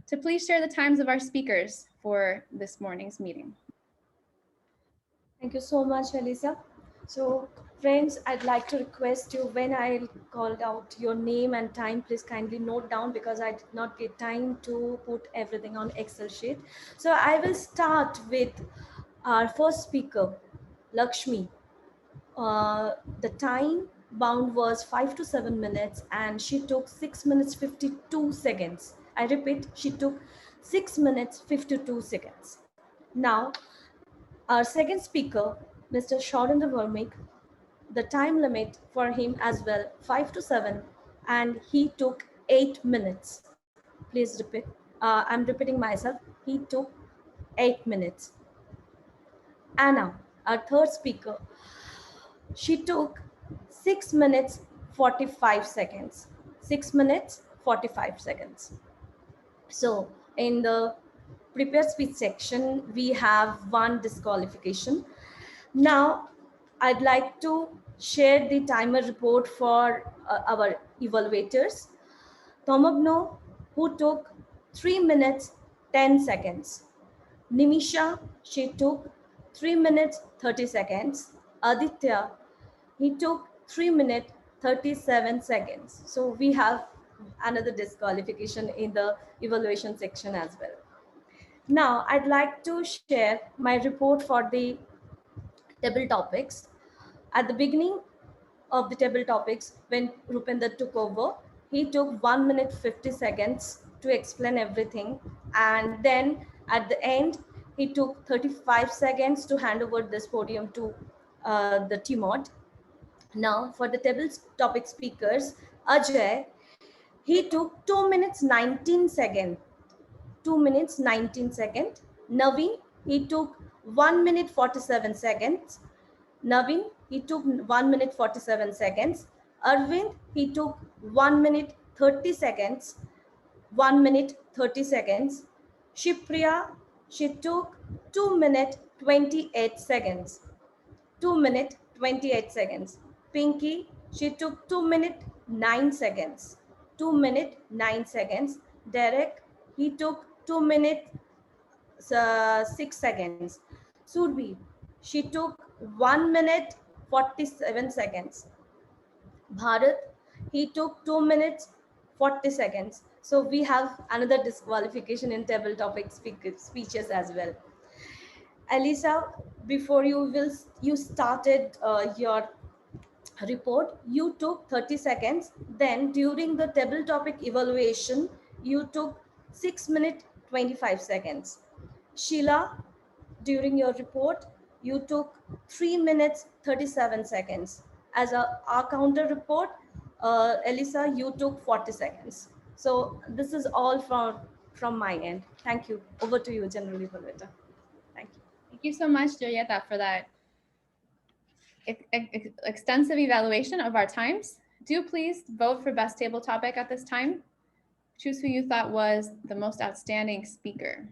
to please share the times of our speakers for this morning's meeting. Thank you so much, Elisa. So friends, I'd like to request you, when I called out your name and time, please kindly note down, because I did not get time to put everything on Excel sheet. So I will start with our first speaker, Lakshmi. The time bound was 5 to 7 minutes, and she took 6 minutes 52 seconds. I repeat, she took 6 minutes 52 seconds. Now, our second speaker, Mr. Shaurendra Vermik, the time limit for him as well, 5 to 7, and he took 8 minutes. Please repeat. I'm repeating myself. He took 8 minutes. Anna, our third speaker, she took 6 minutes 45 seconds. 6 minutes 45 seconds. So in the prepared speech section, we have one disqualification. Now, I'd like to share the timer report for our evaluators. Tomogno, who took 3 minutes 10 seconds. Nimisha, she took 3 minutes 30 seconds. Aditya, he took 3 minutes 37 seconds. So we have another disqualification in the evaluation section as well. Now, I'd like to share my report for the table topics. At the beginning of the table topics, when Rupinder took over, he took 1 minute 50 seconds to explain everything. And then at the end, he took 35 seconds to hand over this podium to the T-Mod. Now for the table topic speakers, Ajay, he took 2 minutes 19 seconds. 2 minutes 19 seconds. Naveen, he took 1 minute 47 seconds. Naveen, he took 1 minute 47 seconds. Arvind, he took 1 minute 30 seconds. 1 minute 30 seconds. Shipriya, she took 2 minute 28 seconds. 2 minute 28 seconds. Pinky, she took 2 minute 9 seconds. 2 minute 9 seconds. Derek, he took 2 minute 6 seconds. Surbi, she took 1 minute 47 seconds. Bharat, he took 2 minutes 40 seconds. So we have another disqualification in table topic speeches as well. Elisa, before you started your report, you took 30 seconds. Then during the table topic evaluation, you took 6 minutes 25 seconds. Sheila, during your report, you took 3 minutes 37 seconds. As our counter report, Elisa, you took 40 seconds. So this is all from my end. Thank you. Over to you, General Evaluator. Thank you. Thank you so much, Julieta, for that extensive evaluation of our times. Do please vote for best table topic at this time. Choose who you thought was the most outstanding speaker.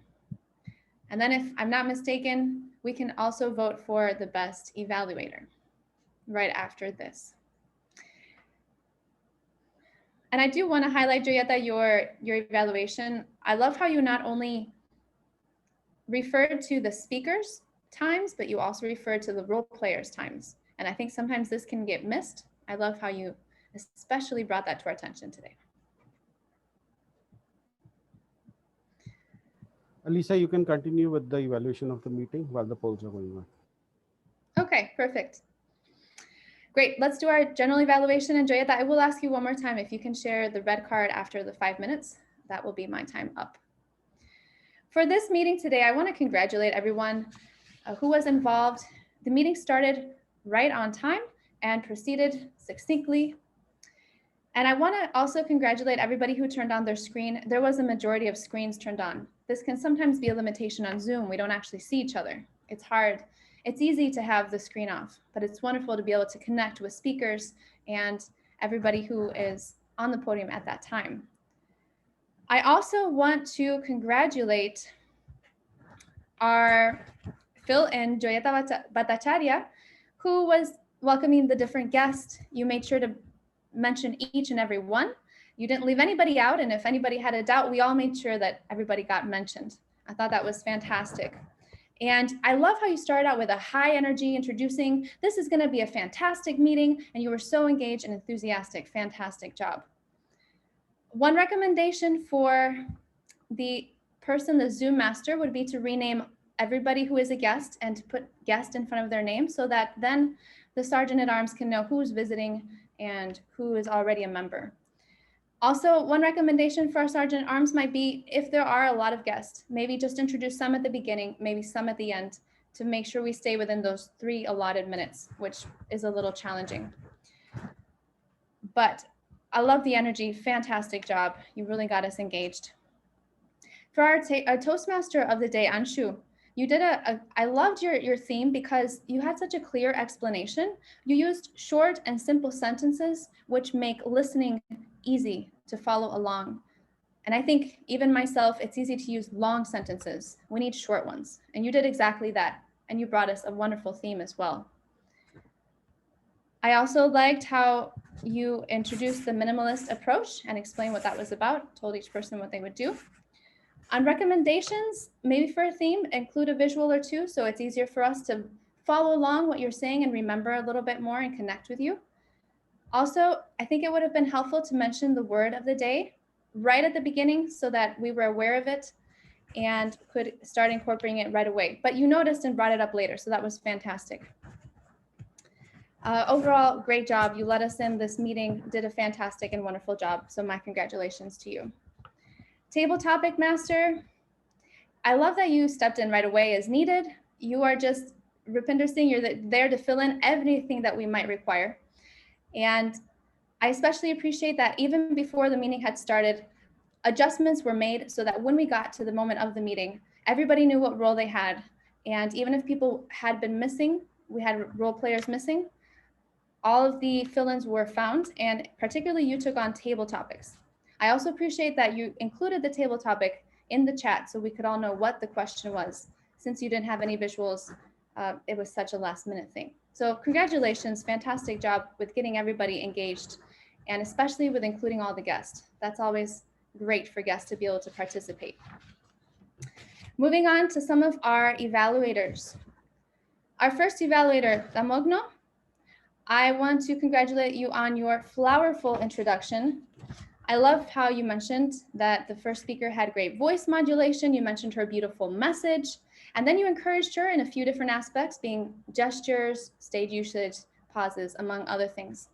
And then if I'm not mistaken, we can also vote for the best evaluator right after this. And I do want to highlight, Julieta, your evaluation. I love how you not only referred to the speaker's times, but you also referred to the role players' times. And I think sometimes this can get missed. I love how you especially brought that to our attention today. Alisa, you can continue with the evaluation of the meeting while the polls are going on. Okay, perfect. Great, let's do our general evaluation. And Julieta, I will ask you one more time if you can share the red card after the 5 minutes. That will be my time up. For this meeting today, I want to congratulate everyone who was involved. The meeting started right on time and proceeded succinctly. And I want to also congratulate everybody who turned on their screen. There was a majority of screens turned on. This can sometimes be a limitation on Zoom. We don't actually see each other. It's hard. It's easy to have the screen off, but it's wonderful to be able to connect with speakers and everybody who is on the podium at that time. I also want to congratulate our fill-in Joyeta Bhattacharya, who was welcoming the different guests. You made sure to mention each and every one. You didn't leave anybody out, and if anybody had a doubt, we all made sure that everybody got mentioned. I thought that was fantastic. And I love how you started out with a high energy introducing, this is gonna be a fantastic meeting, and you were so engaged and enthusiastic. Fantastic job. One recommendation for the person, the Zoom master, would be to rename everybody who is a guest and to put guest in front of their name so that then the Sergeant at Arms can know who's visiting and who is already a member. Also, one recommendation for our Sergeant at Arms might be if there are a lot of guests, maybe just introduce some at the beginning, maybe some at the end to make sure we stay within those 3 allotted minutes, which is a little challenging. But I love the energy, fantastic job. You really got us engaged. For our Toastmaster of the day, Anshu, you did I loved your theme because you had such a clear explanation. You used short and simple sentences, which make listening easy to follow along. And I think even myself, it's easy to use long sentences. We need short ones. And you did exactly that. And you brought us a wonderful theme as well. I also liked how you introduced the minimalist approach and explained what that was about, told each person what they would do. On recommendations, maybe for a theme, include a visual or two, so it's easier for us to follow along what you're saying and remember a little bit more and connect with you. Also, I think it would have been helpful to mention the word of the day right at the beginning so that we were aware of it and could start incorporating it right away. But you noticed and brought it up later, so that was fantastic. Overall, great job. You let us in this meeting, did a fantastic and wonderful job. So my congratulations to you. Table topic master, I love that you stepped in right away as needed. You are just, Rupinder Singh, you're there to fill in everything that we might require. And I especially appreciate that even before the meeting had started, adjustments were made so that when we got to the moment of the meeting, everybody knew what role they had. And even if people had been missing, we had role players missing, all of the fill-ins were found, and particularly you took on table topics. I also appreciate that you included the table topic in the chat so we could all know what the question was. Since you didn't have any visuals, it was such a last minute thing. So congratulations, fantastic job with getting everybody engaged, and especially with including all the guests. That's always great for guests to be able to participate. Moving on to some of our evaluators. Our first evaluator, Damogno, I want to congratulate you on your flowerful introduction. I love how you mentioned that the first speaker had great voice modulation. You mentioned her beautiful message. And then you encouraged her in a few different aspects, being gestures, stage usage, pauses, among other things.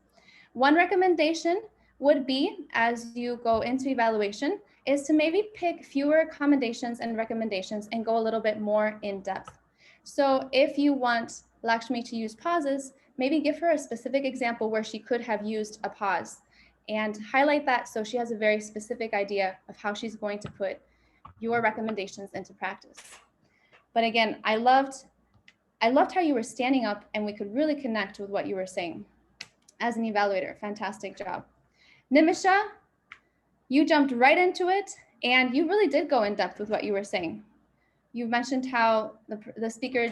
One recommendation would be, as you go into evaluation, is to maybe pick fewer commendations and recommendations and go a little bit more in depth. So if you want Lakshmi to use pauses, maybe give her a specific example where she could have used a pause and highlight that so she has a very specific idea of how she's going to put your recommendations into practice. But again, I loved how you were standing up and we could really connect with what you were saying. As an evaluator, fantastic job. Nimisha, you jumped right into it and you really did go in depth with what you were saying. You mentioned how the speaker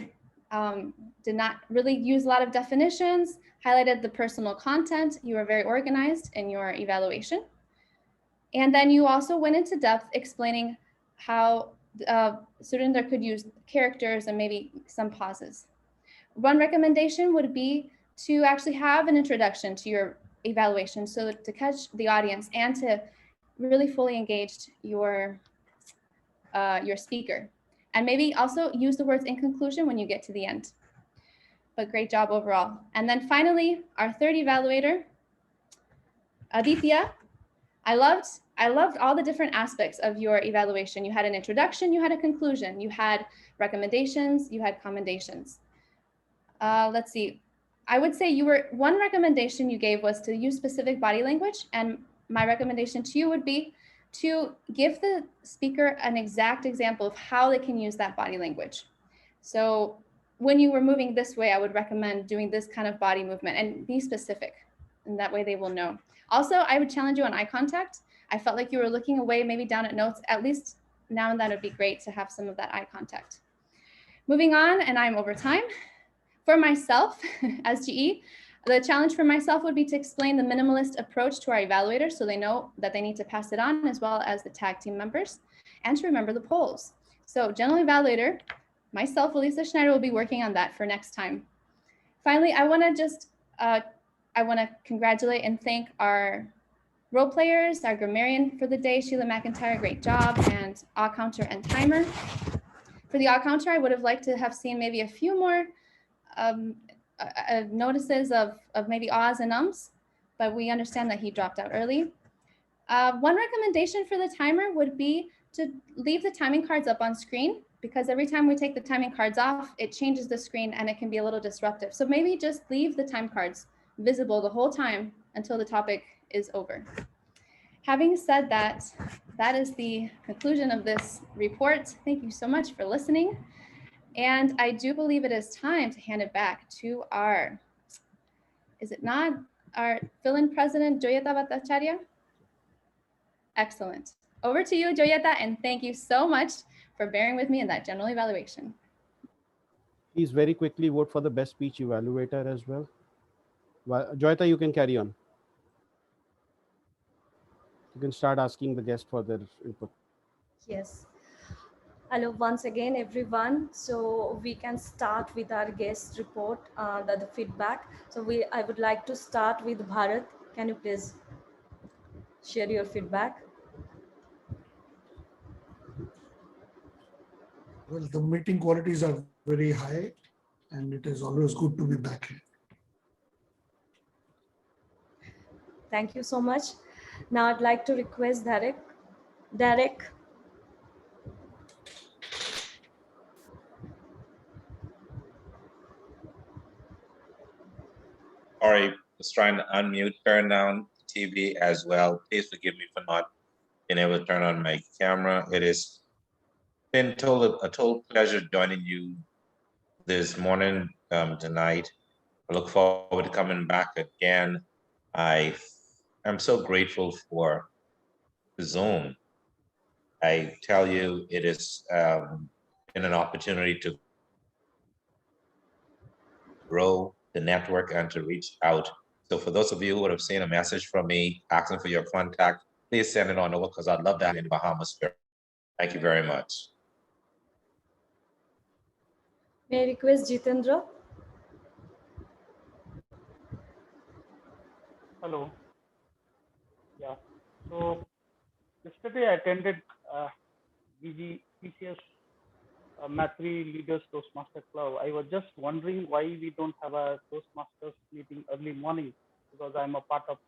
did not really use a lot of definitions, highlighted the personal content. You were very organized in your evaluation. And then you also went into depth explaining how Surinder could use characters and maybe some pauses. One recommendation would be to actually have an introduction to your evaluation so to catch the audience and to really fully engage your speaker. And maybe also use the words in conclusion when you get to the end. But great job overall. And then finally, our third evaluator, Aditya. I loved all the different aspects of your evaluation. You had an introduction, you had a conclusion, you had recommendations, you had commendations. Let's see. I would say one recommendation you gave was to use specific body language. And my recommendation to you would be to give the speaker an exact example of how they can use that body language. So when you were moving this way, I would recommend doing this kind of body movement and be specific. And that way they will know. Also, I would challenge you on eye contact. I felt like you were looking away, maybe down at notes. At least now and then it would be great to have some of that eye contact. Moving on, and I'm over time. For myself, as GE, the challenge for myself would be to explain the minimalist approach to our evaluators so they know that they need to pass it on, as well as the tag team members, and to remember the polls. So general evaluator, myself, Elisa Schneider, will be working on that for next time. Finally, I want to congratulate and thank our role players, our grammarian for the day, Sheila McIntyre, great job, and awe counter and timer. For the awe counter, I would have liked to have seen maybe a few more notices of maybe ahs and ums, but we understand that he dropped out early. One recommendation for the timer would be to leave the timing cards up on screen, because every time we take the timing cards off, it changes the screen and it can be a little disruptive. So maybe just leave the time cards visible the whole time until the topic is over. Having said that, that is the conclusion of this report. Thank you so much for listening. And I do believe it is time to hand it back to our, is it not, our fill-in president, Joyata Bhattacharya? Excellent. Over to you, Joyata, and thank you so much for bearing with me in that general evaluation. Please very quickly vote for the best speech evaluator as well. Joyata, you can carry on. You can start asking the guest for their input. Yes. Hello once again, everyone. So we can start with our guest report, the feedback. So I would like to start with Bharat. Can you please share your feedback? Well, the meeting qualities are very high, and it is always good to be back here. Thank you so much. Now I'd like to request Derek. Sorry, was trying to unmute, turn down TV as well. Please forgive me for not being able to turn on my camera. It has been a total pleasure joining you this morning, tonight. I look forward to coming back again. I am so grateful for Zoom. I tell you, it is been an opportunity to grow the network and to reach out. So for those of you who would have seen a message from me asking for your contact, please send it on over, because I'd love that in Bahamas spirit. Thank you very much. May I request Jitendra? Hello. Yeah. So yesterday I attended TCS Matri Leaders Toastmaster Club. I was just wondering why we don't have a Toastmasters meeting early morning, because I'm a part of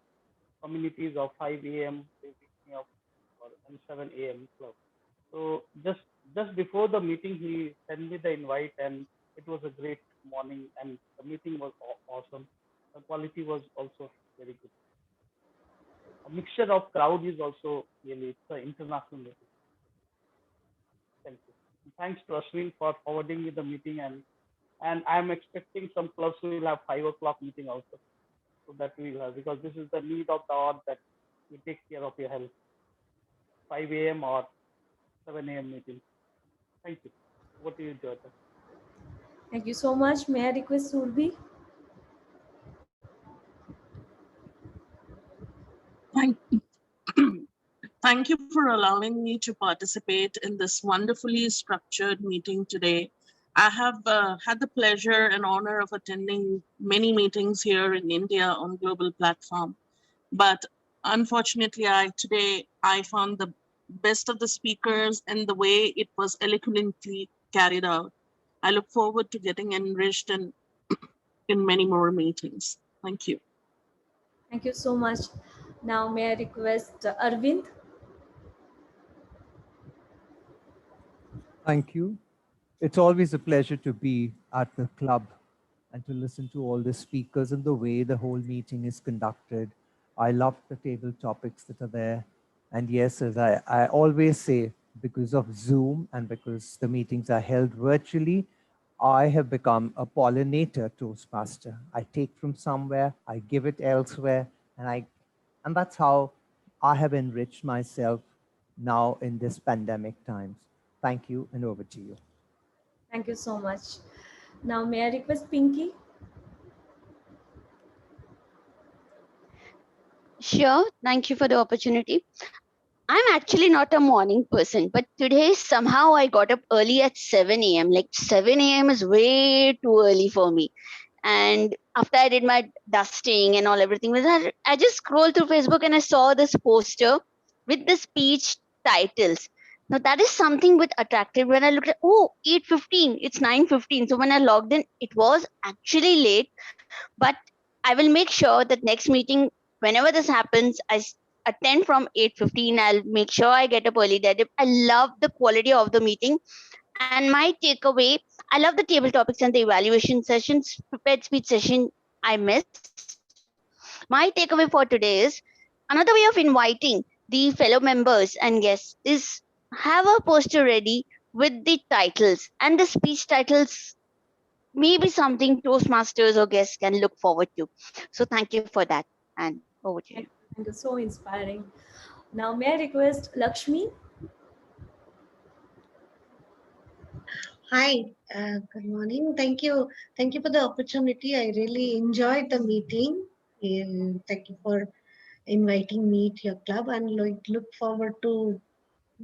communities of 5 a.m. They wake me up, and 7 a.m. club. So just before the meeting, he sent me the invite, and it was a great morning, and the meeting was awesome. The quality was also very good. A mixture of crowd is also really, it's an international meeting. Thank you. And thanks to Ashwin for forwarding me the meeting, and I'm expecting some clubs will have 5 o'clock meeting also, so that we will have, because this is the need of the hour, that you take care of your health. 5 a.m. or 7 a.m. meeting. Thank you. Over to you, Jyota. Thank you so much. May I request Surbi? Thank, thank you for allowing me to participate in this wonderfully structured meeting today. I have had the pleasure and honor of attending many meetings here in India on global platform. But unfortunately, today I found the best of the speakers and the way it was eloquently carried out. I look forward to getting enriched in many more meetings. Thank you. Thank you so much. Now, may I request Arvind? Thank you. It's always a pleasure to be at the club and to listen to all the speakers and the way the whole meeting is conducted. I love the table topics that are there. And yes, as I always say, because of Zoom and because the meetings are held virtually, I have become a pollinator Toastmaster. I take from somewhere, I give it elsewhere, and that's how I have enriched myself now in this pandemic times. Thank you, and over to you. Thank you so much. Now, may I request Pinky? Sure, thank you for the opportunity. I'm actually not a morning person, but today somehow I got up early at 7 a.m. Like 7 a.m. is way too early for me. And after I did my dusting and all everything, I just scrolled through Facebook and I saw this poster with the speech titles. Now that is something which attracted when I looked at, oh, 8:15, it's 9:15. So when I logged in, it was actually late, but I will make sure that next meeting, whenever this happens, attend from 8:15. I'll make sure I get up early. That I love the quality of the meeting. And my takeaway, I love the table topics and the evaluation sessions, prepared speech session I missed. My takeaway for today is another way of inviting the fellow members and guests is have a poster ready with the titles, and the speech titles maybe something Toastmasters or guests can look forward to. So thank you for that, and over to you. Thank you. So inspiring. Now, may I request Lakshmi? Hi, good morning. Thank you. Thank you for the opportunity. I really enjoyed the meeting. Thank you for inviting me to your club, and look forward to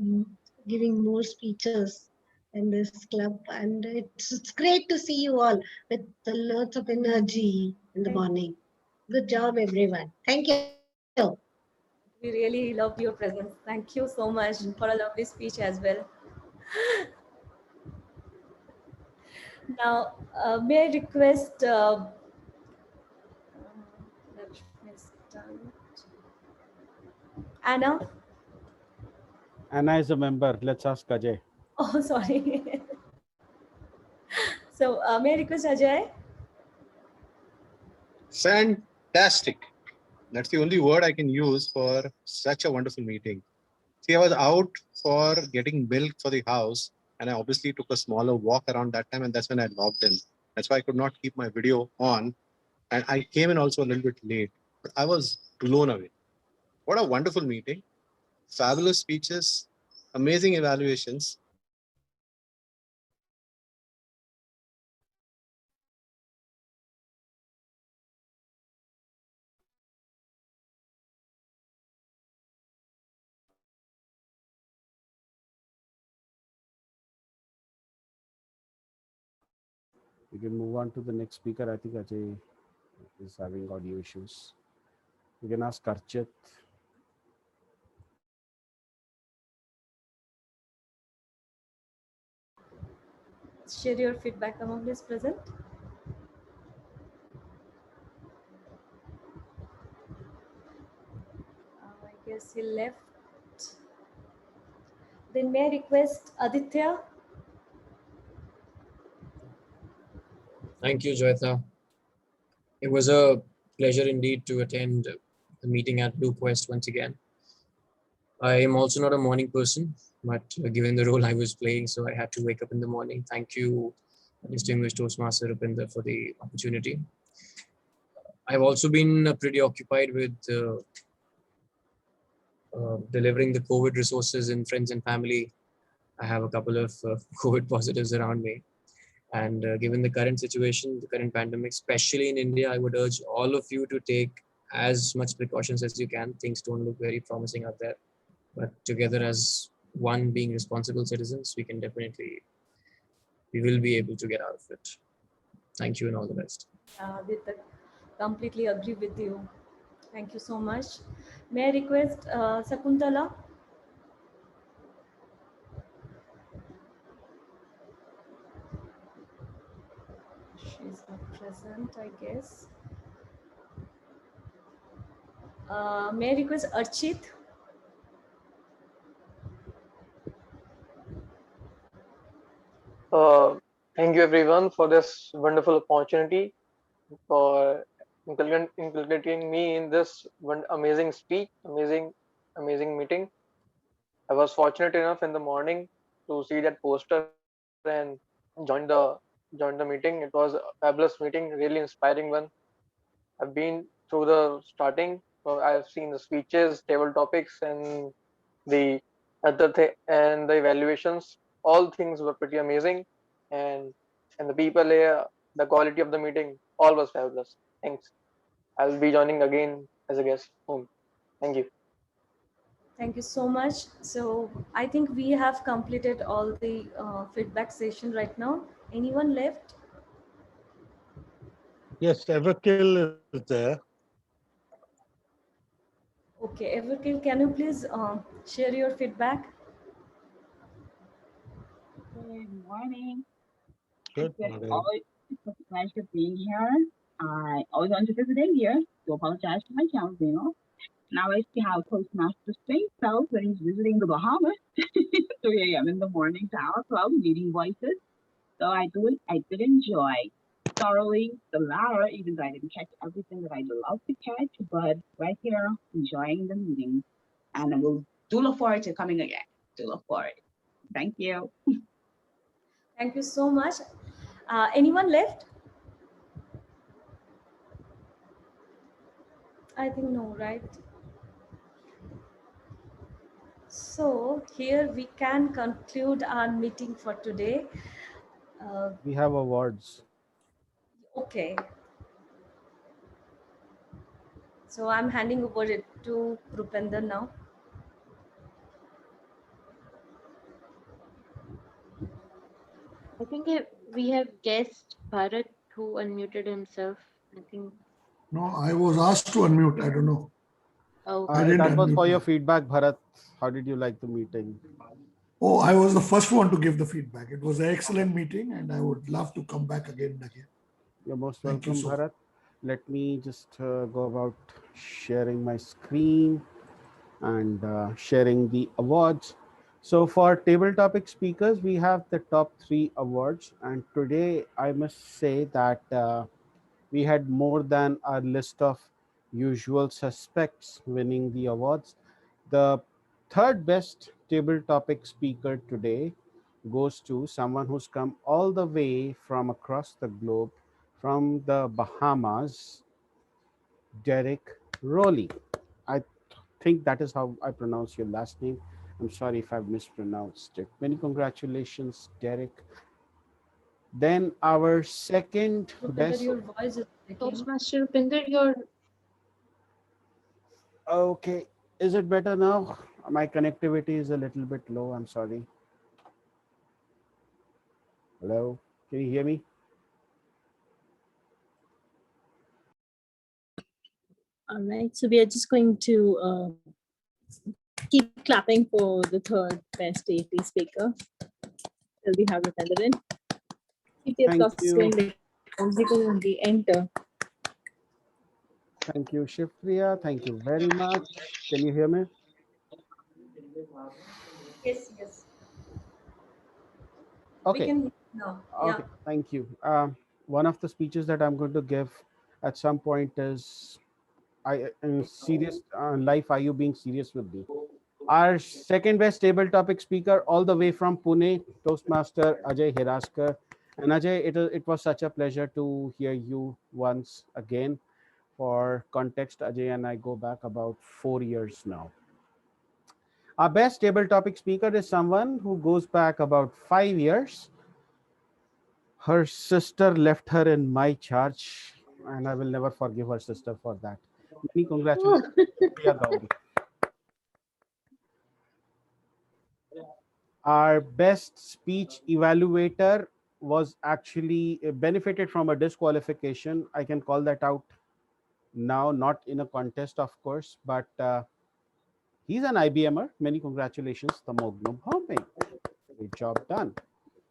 mm, giving more speeches in this club. And it's great to see you all with a lot of energy in the morning. Good job, everyone. Thank you. We really love your presence. Thank you so much for a lovely speech as well. Now, may I request Anna? Anna is a member. Let's ask Ajay. Oh, sorry. So, may I request Ajay? Fantastic. That's the only word I can use for such a wonderful meeting. See, I was out for getting milk for the house, and I obviously took a smaller walk around that time, and that's when I logged in. That's why I could not keep my video on, and I came in also a little bit late, but I was blown away. What a wonderful meeting. Fabulous speeches, amazing evaluations. We can move on to the next speaker. I think Ajay is having audio issues. We can ask Archit. share your feedback among these present. I guess he left. Then may I request Aditya? Thank you, Joyita. It was a pleasure indeed to attend the meeting at Blue Quest once again. I am also not a morning person, but given the role I was playing, so I had to wake up in the morning. Thank you, distinguished Toastmaster Rupinder, for the opportunity. I've also been pretty occupied with delivering the COVID resources in friends and family. I have a couple of COVID positives around me. And given the current situation, the current pandemic, especially in India, I would urge all of you to take as much precautions as you can. Things don't look very promising out there. But together as one being responsible citizens, we will be able to get out of it. Thank you and all the best. Aditya, completely agree with you. Thank you so much. May I request Sakuntala? She's not present, I guess. May I request Archit? Thank you everyone for this wonderful opportunity for inculcating me in this one amazing speech, amazing meeting. I was fortunate enough in the morning to see that poster and join the meeting. It was a fabulous meeting, really inspiring one. I've been through the starting, so I've seen the speeches, table topics, and the and the evaluations. All things were pretty amazing, and the people here, the quality of the meeting, all was fabulous. Thanks. I'll be joining again as a guest soon. Thank you. Thank you so much. So I think we have completed all the feedback session right now. Anyone left? Yes, Everkill is there. Okay, Everkill, can you please share your feedback? Good morning. Good It's morning. always a pleasure being here. I always wanted to visit here to apologize for my channel channel. Now I see how Toastmaster Space felt when he's visiting the Bahamas. 3 a.m. in the morning to our club, meeting voices. So I did enjoy thoroughly the latter, even though I didn't catch everything that I'd love to catch, but right here, enjoying the meeting. And I will do look forward to coming again. Do look forward. Thank you. Thank you so much. Anyone left? I think no, right? So here we can conclude our meeting for today. We have awards. Okay. So I'm handing over it to Rupinder now. I think we have guest Bharat who unmuted himself. I think. No, I was asked to unmute. I don't know. Oh, I didn't That was for unmute. your feedback, Bharat. How did you like the meeting? Oh, I was the first one to give the feedback. It was an excellent meeting, and I would love to come back again and again. You're most Thank you welcome, so Bharat. Let me just go about sharing my screen and sharing the awards. So for table topic speakers, we have the top 3 awards. And today I must say that we had more than our list of usual suspects winning the awards. The third best table topic speaker today goes to someone who's come all the way from across the globe, from the Bahamas, Derek Rowley. I think that is how I pronounce your last name. I'm sorry if I've mispronounced it. Many congratulations, Derek. Then our second Rupinder, best. your voice is breaking. Toastmaster Rupinder, your. Okay, is it better now? My connectivity is a little bit low. I'm sorry. Hello, can you hear me? All right, so we are just going to keep clapping for the third best AT speaker till we have Rupinder in. Keep your Thank thoughts you. in the comments because in the end, Thank you, Shifriya. Thank you very much. Can you hear me? Yes, yes. We Okay. can hear now. Yeah. Okay. Thank you. One of the speeches that I'm going to give at some point is I in serious life. Are you being serious with me? Our second best table topic speaker, all the way from Pune, Toastmaster Ajay Hiraskar. And Ajay, it was such a pleasure to hear you once again. For context, Ajay and I go back about 4 years now. Our best table topic speaker is someone who goes back about 5 years. Her sister left her in my charge, and I will never forgive her sister for that. Many congratulations, Priya Gauri. Our best speech evaluator was actually benefited from a disqualification. I can call that out now, not in a contest, of course, but he's an IBMer. Many congratulations, Tamognum Homing. Great job done.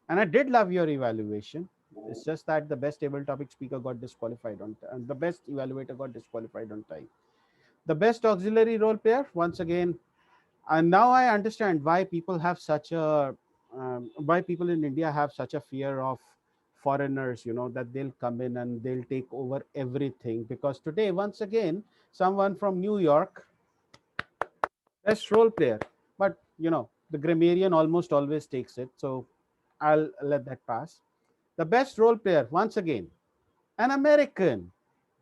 And I did love your evaluation. It's just that the best table topic speaker got disqualified on time. The best evaluator got disqualified on time. The best auxiliary role player, once again, and now I understand why people have such a why people in India have such a fear of foreigners, that they'll come in and they'll take over everything. Because today, once again, someone from New York, best role player, but the grammarian almost always takes it, so I'll let that pass. The best role player, once again, an American.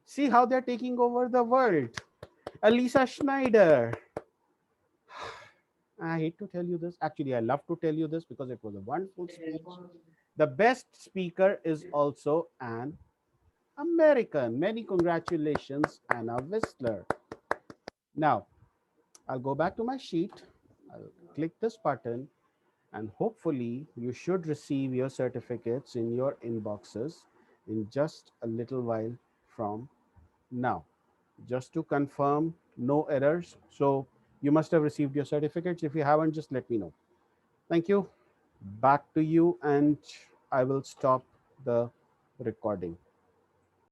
See how they're taking over the world. Alisa Schneider. I hate to tell you this. Actually, I love to tell you this because it was a wonderful speech. The best speaker is also an American. Many congratulations, Anna Whistler. Now, I'll go back to my sheet. I'll click this button, and hopefully, you should receive your certificates in your inboxes in just a little while from now. Just to confirm, no errors. So, you must have received your certificates. If you haven't, just let me know. Thank you. Back to you, and I will stop the recording.